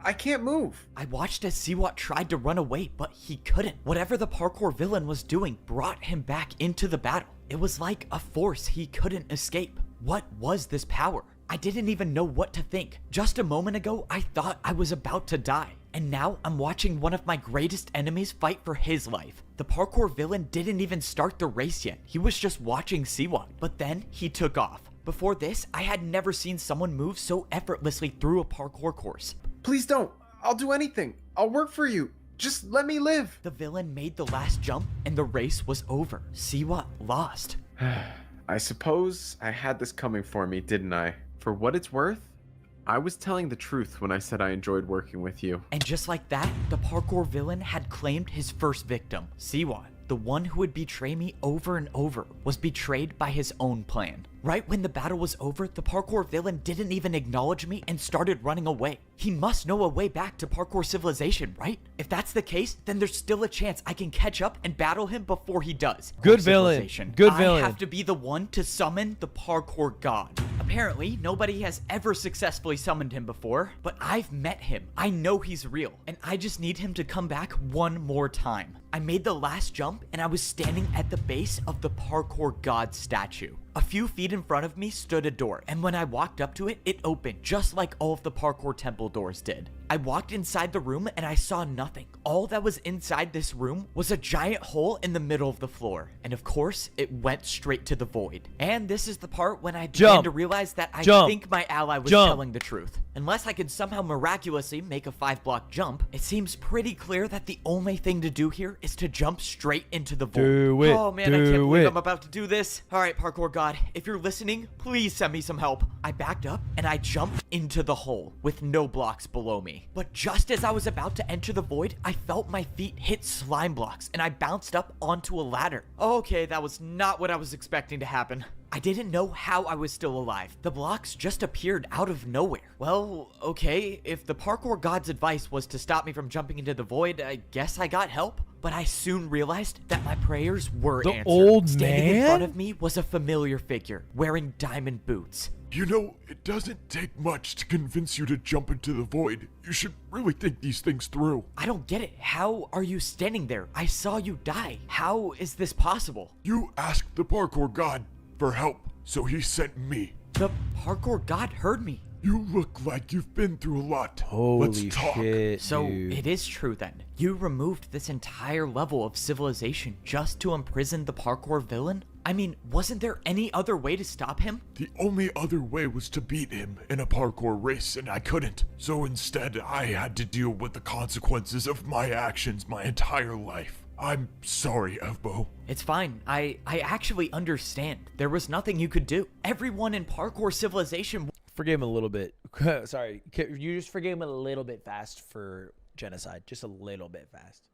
I can't move. I watched as Siwat tried to run away, but he couldn't. Whatever the parkour villain was doing brought him back into the battle. It was like a force he couldn't escape. What was this power? I didn't even know what to think. Just a moment ago, I thought I was about to die. And now I'm watching one of my greatest enemies fight for his life. The parkour villain didn't even start the race yet. He was just watching Siwat. But then he took off. Before this, I had never seen someone move so effortlessly through a parkour course. Please don't. I'll do anything. I'll work for you. Just let me live. The villain made the last jump and the race was over. Siwat lost. I suppose I had this coming for me, didn't I? For what it's worth, I was telling the truth when I said I enjoyed working with you. And just like that, the parkour villain had claimed his first victim. Siwat, the one who would betray me over and over, was betrayed by his own plan. Right when the battle was over, the parkour villain didn't even acknowledge me and started running away. He must know a way back to parkour civilization, right? If that's the case, then there's still a chance I can catch up and battle him before he does. Good villain. Good villain. I have to be the one to summon the parkour god. Apparently, nobody has ever successfully summoned him before, but I've met him. I know he's real, and I just need him to come back one more time. I made the last jump, and I was standing at the base of the parkour god statue. A few feet in front of me stood a door, and when I walked up to it, it opened just like all of the parkour temple doors did. I walked inside the room and I saw nothing. All that was inside this room was a giant hole in the middle of the floor. And of course, it went straight to the void. And this is the part when I began to realize that I think my ally was telling the truth. Unless I could somehow miraculously make a 5-block jump, it seems pretty clear that the only thing to do here is to jump straight into the void. Do it. Oh man, I can't believe I'm about to do this. All right, parkour god, if you're listening, please send me some help. I backed up and I jumped into the hole with no blocks below me. But just as I was about to enter the void, I felt my feet hit slime blocks and I bounced up onto a ladder. Okay, that was not what I was expecting to happen. I didn't know how I was still alive. The blocks just appeared out of nowhere. Well, okay, if the parkour god's advice was to stop me from jumping into the void, I guess I got help. But I soon realized that my prayers were answered. Old Standing man? in front of me was a familiar figure, wearing diamond boots. You know, it doesn't take much to convince you to jump into the void. You should really think these things through. I don't get it. How are you standing there? I saw you die. How is this possible? You asked the parkour god for help, so he sent me. The parkour god heard me. You look like you've been through a lot. Holy Let's talk. shit, So dude. it is true then. You removed this entire level of civilization just to imprison the parkour villain? I mean, wasn't there any other way to stop him? The only other way was to beat him in a parkour race, and I couldn't. So instead, I had to deal with the consequences of my actions my entire life. I'm sorry, Evbo. It's fine. I actually understand. There was nothing you could do. Everyone in parkour civilization... Forgive him a little bit. Sorry. You just forgave him a little bit fast for genocide. Just a little bit fast.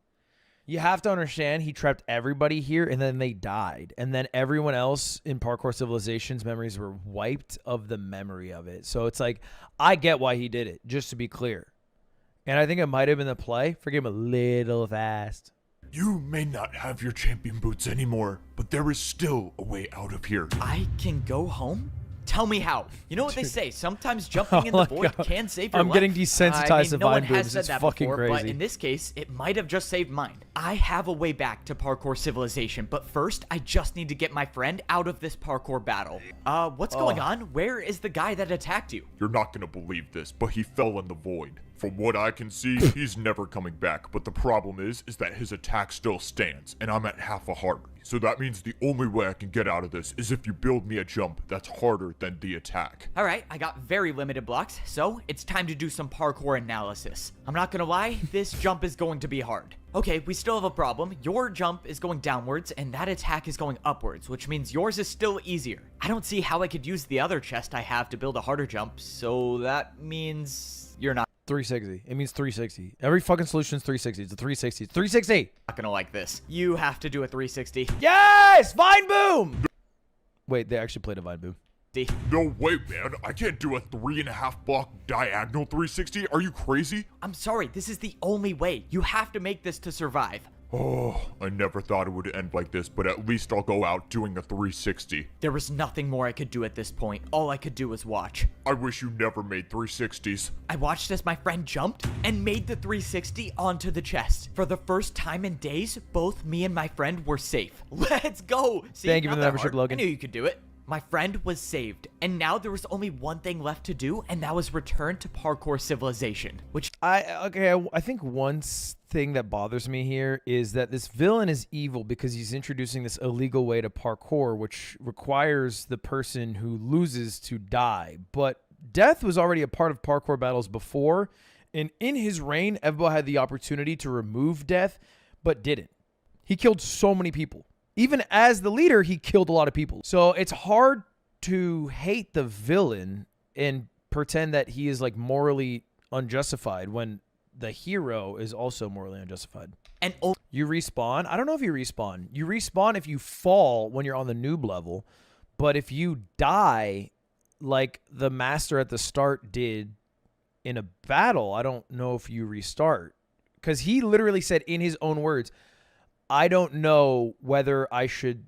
You have to understand he trapped everybody here and then they died. And then everyone else in Parkour Civilization's memories were wiped of the memory of it. So it's like, I get why he did it, just to be clear. And I think it might have been the play. Forgive him a little fast. You may not have your champion boots anymore, but there is still a way out of here. I can go home? Tell me how. You know what they say, sometimes jumping in the void can save your life. I'm getting desensitized to no one vine has booms. said It's that fucking before, but crazy. in this case, it might have just saved mine. I have a way back to Parkour Civilization, but first, I just need to get my friend out of this parkour battle. What's going on? Where is the guy that attacked you? You're not gonna believe this, but he fell in the void. From what I can see, he's never coming back, but the problem is that his attack still stands, and I'm at half a heart. So that means the only way I can get out of this is if you build me a jump that's harder than the attack. Alright, I got very limited blocks, so it's time to do some parkour analysis. I'm not gonna lie, this jump is going to be hard. Okay, we still have a problem. Your jump is going downwards, and that attack is going upwards, which means yours is still easier. I don't see how I could use the other chest I have to build a harder jump, so that means you're not 360. It means 360. Every fucking solution is 360. It's a 360. It's 360. gonna like this. You have to do a 360. Yes! Vine boom! Wait, they actually played a vine boom. No way, man. I can't do a 3.5 block diagonal 360. Are you crazy? I'm sorry, this is the only way. You have to make this to survive. Oh, I never thought it would end like this, but at least I'll go out doing a 360. There was nothing more I could do at this point. All I could do was watch. I wish you never made 360s. I watched as my friend jumped and made the 360 onto the chest. For the first time in days, both me and my friend were safe. Let's go! See, Thank you not for the that membership, hard. Logan. I knew you could do it. My friend was saved, and now there was only one thing left to do, and that was return to Parkour Civilization, which I think one thing that bothers me here is that this villain is evil because he's introducing this illegal way to parkour, which requires the person who loses to die. But death was already a part of parkour battles before, and in his reign, Evbo had the opportunity to remove death, but didn't. He killed so many people. Even as the leader, he killed a lot of people. So it's hard to hate the villain and pretend that he is like morally unjustified when the hero is also morally unjustified. and You respawn. I don't know if you respawn. You respawn if you fall when you're on the noob level. But if you die like the master at the start did in a battle, I don't know if you restart. Because he literally said in his own words, I don't know whether I should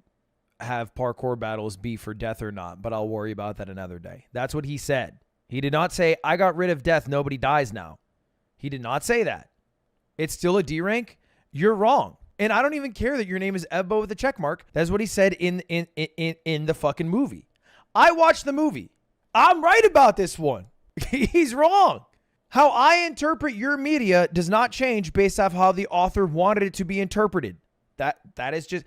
have parkour battles be for death or not, but I'll worry about that another day. That's what he said. He did not say, I got rid of death, nobody dies now. He did not say that. It's still a D rank. You're wrong. And I don't even care that your name is Ebbo with a check mark. That's what he said in the fucking movie. I watched the movie. I'm right about this one. He's wrong. How I interpret your media does not change based off how the author wanted it to be interpreted. That is just,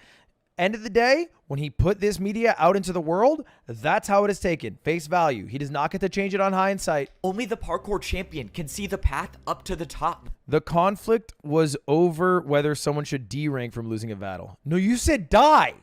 end of the day, when he put this media out into the world, that's how it is taken. Face value. He does not get to change it on hindsight. only the parkour champion can see the path up to the top. The conflict was over whether someone should D-rank from losing a battle. No, you said die.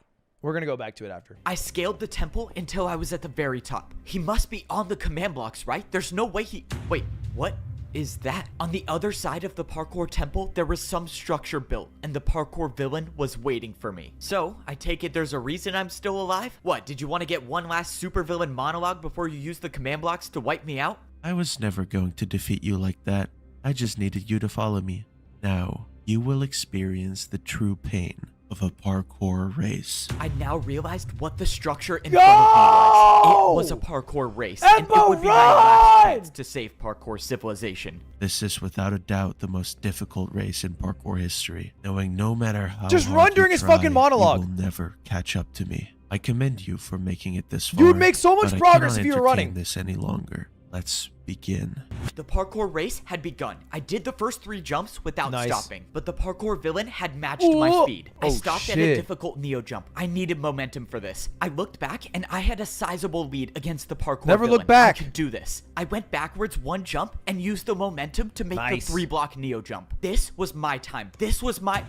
We're going to go back to it after. I scaled the temple until I was at the very top. He must be on the command blocks, right? There's no way he... Wait, what is that? On the other side of the parkour temple, there was some structure built, and the parkour villain was waiting for me. So, I take it there's a reason I'm still alive? What, did you want to get one last supervillain monologue before you use the command blocks to wipe me out? I was never going to defeat you like that. I just needed you to follow me. Now, you will experience the true pain of a parkour race. I now realized what the structure in front of me was. It was a parkour race, and it would be my last chance to save Parkour Civilization. This is without a doubt the most difficult race in parkour history, knowing no matter how Just hard run you during his try, fucking monologue. you will never catch up to me. I commend you for making it this far. You would make so much but progress I if you were cannot running. entertain this any longer. Let's begin. The parkour race had begun. I did the first 3 jumps without Nice. stopping, but the parkour villain had matched my Whoa. speed. I Oh, stopped at shit. a difficult neo jump. I needed momentum for this. I looked back and I had a sizable lead against the parkour Never villain. look back. I could do this. I went backwards 1 jump and used the momentum to make Nice. the 3-block neo jump. This was my time. This was my...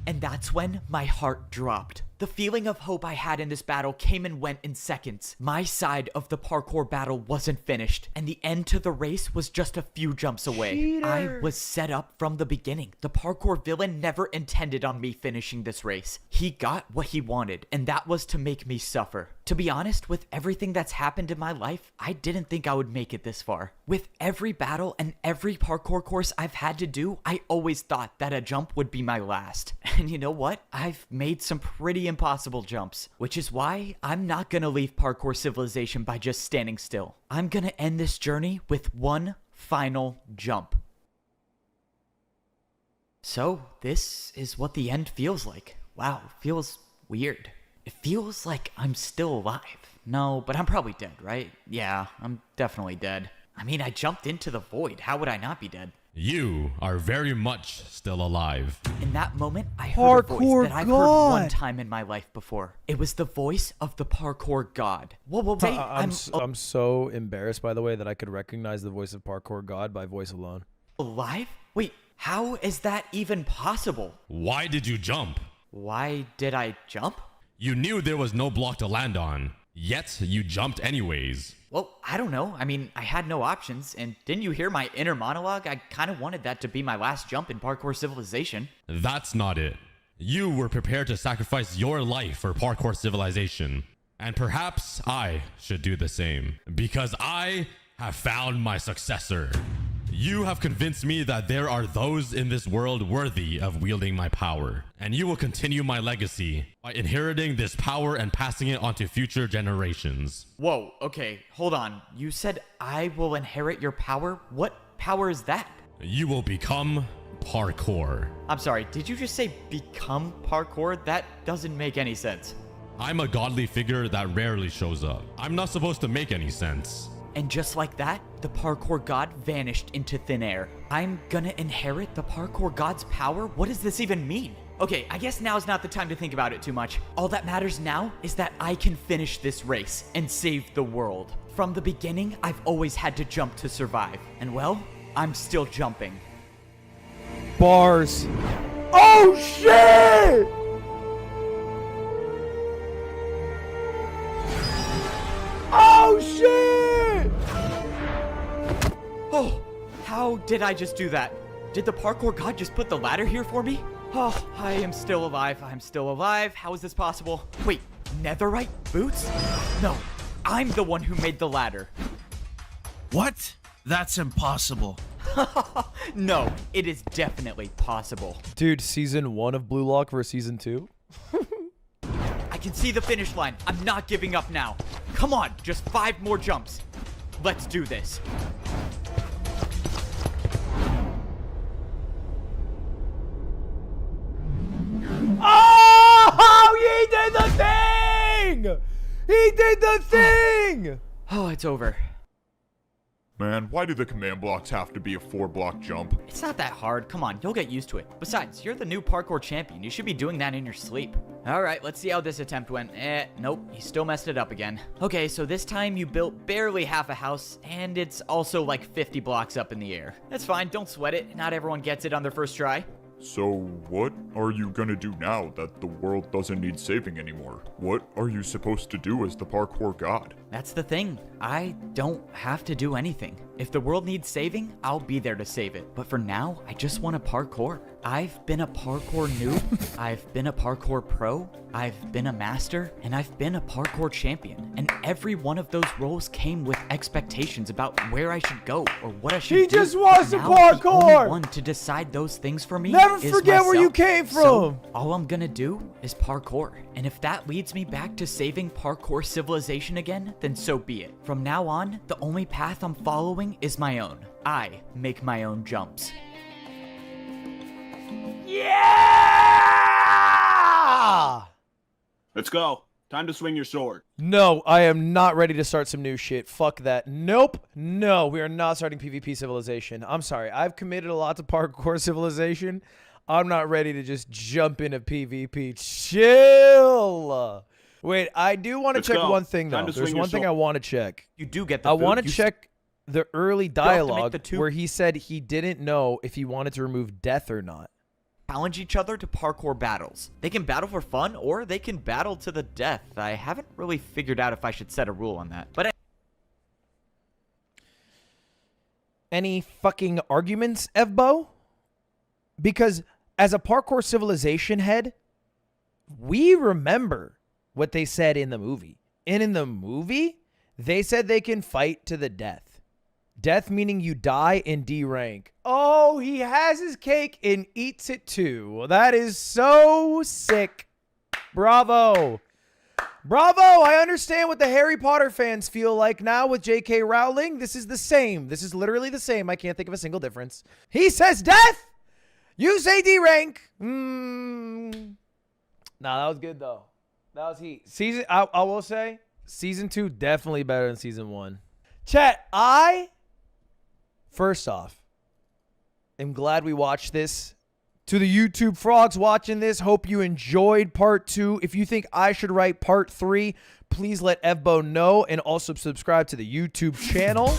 And that's when my heart dropped. The feeling of hope I had in this battle came and went in seconds. My side of the parkour battle wasn't finished, and the end to the race was just a few jumps away. I was set up from the beginning. The parkour villain never intended on me finishing this race. He got what he wanted, and that was to make me suffer. To be honest, with everything that's happened in my life, I didn't think I would make it this far. With every battle and every parkour course I've had to do, I always thought that a jump would be my last. And you know what? I've made some pretty impossible jumps, which is why I'm not gonna leave Parkour Civilization by just standing still. I'm gonna end this journey with one final jump. So, this is what the end feels like. Wow, feels weird. It feels like I'm still alive. No, but I'm probably dead, right? Yeah, I'm definitely dead. I mean, I jumped into the void. How would I not be dead? You are very much still alive. In that moment, I heard a Parkour voice that I've heard God. one time in my life before. It was the voice of the Parkour God. Whoa, wait, I'm so embarrassed, by the way, that I could recognize the voice of Parkour God by voice alone. alive? Wait, how is that even possible? Why did you jump? Why did I jump? You knew there was no block to land on, yet you jumped anyways. Well, I don't know. I mean, I had no options, and didn't you hear my inner monologue? I kind of wanted that to be my last jump in Parkour Civilization. That's not it. You were prepared to sacrifice your life for Parkour Civilization. And perhaps I should do the same, because I have found my successor. You have convinced me that there are those in this world worthy of wielding my power, and you will continue my legacy by inheriting this power and passing it on to future generations. Whoa, okay, hold on. You said I will inherit your power? What power is that? You will become Parkour. I'm sorry, did you just say become Parkour? That doesn't make any sense. I'm a godly figure that rarely shows up. I'm not supposed to make any sense. And just like that, the Parkour God vanished into thin air. I'm gonna inherit the Parkour God's power? What does this even mean? Okay, I guess now's not the time to think about it too much. All that matters now is that I can finish this race and save the world. From the beginning, I've always had to jump to survive. And well, I'm still jumping. Bars. Oh, shit! Oh, shit! Oh, how did I just do that? Did the Parkour God just put the ladder here for me? Oh, I am still alive. I'm still alive. How is this possible? Wait, netherite boots? No, I'm the one who made the ladder. What? That's impossible. No, it is definitely possible. Dude, season 1 of Blue Lock versus season 2? I can see the finish line. I'm not giving up now. Come on, just 5 more jumps. Let's do this. Oh, he did the thing! He did the thing! Oh, it's over. Man, why do the command blocks have to be a 4-block jump? It's not that hard. Come on, you'll get used to it. Besides, you're the new parkour champion. You should be doing that in your sleep. All right, let's see how this attempt went. Nope, you still messed it up again. Okay, so this time you built barely half a house, and it's also like 50 blocks up in the air. That's fine, don't sweat it. Not everyone gets it on their first try. So, what are you gonna do now that the world doesn't need saving anymore? What are you supposed to do as the parkour god? That's the thing. I don't have to do anything. If the world needs saving, I'll be there to save it. But for now, I just want to parkour. I've been a parkour noob, I've been a parkour pro, I've been a master, and I've been a parkour champion. And every one of those roles came with expectations about where I should go or what I should do. He just wants to Now, parkour! The only one to decide those things for me Never is forget where you myself. came from! So, all I'm gonna do is parkour. And if that leads me back to saving Parkour Civilization again, then so be it. From now on, the only path I'm following is my own. I make my own jumps. Yeah! Let's go. Time to swing your sword. No, I am not ready to start some new shit. Fuck that. Nope. No, we are not starting PvP Civilization. I'm sorry. I've committed a lot to Parkour Civilization. I'm not ready to just jump into PvP. Chill. Wait, I do want to check one thing, though. There's one thing I want to check. You do get the I food. want to check the early dialogue the two- where he said he didn't know if he wanted to remove death or not. Challenge each other to parkour battles. They can battle for fun, or they can battle to the death. I haven't really figured out if I should set a rule on that. But Any fucking arguments, Evbo? Because as a Parkour Civilization head, we remember what they said in the movie. And in the movie, they said they can fight to the death. Death meaning you die in D rank. Oh, he has his cake and eats it too. That is so sick. Bravo. Bravo. I understand what the Harry Potter fans feel like now with J.K. Rowling. This is the same. This is literally the same. I can't think of a single difference. He says death. You say D rank. Nah, that was good though. That was heat. I will say, season 2 definitely better than season 1. Chat, first off, am glad we watched this. To the YouTube frogs watching this, hope you enjoyed part 2. If you think I should write part 3, please let Evbo know and also subscribe to the YouTube channel.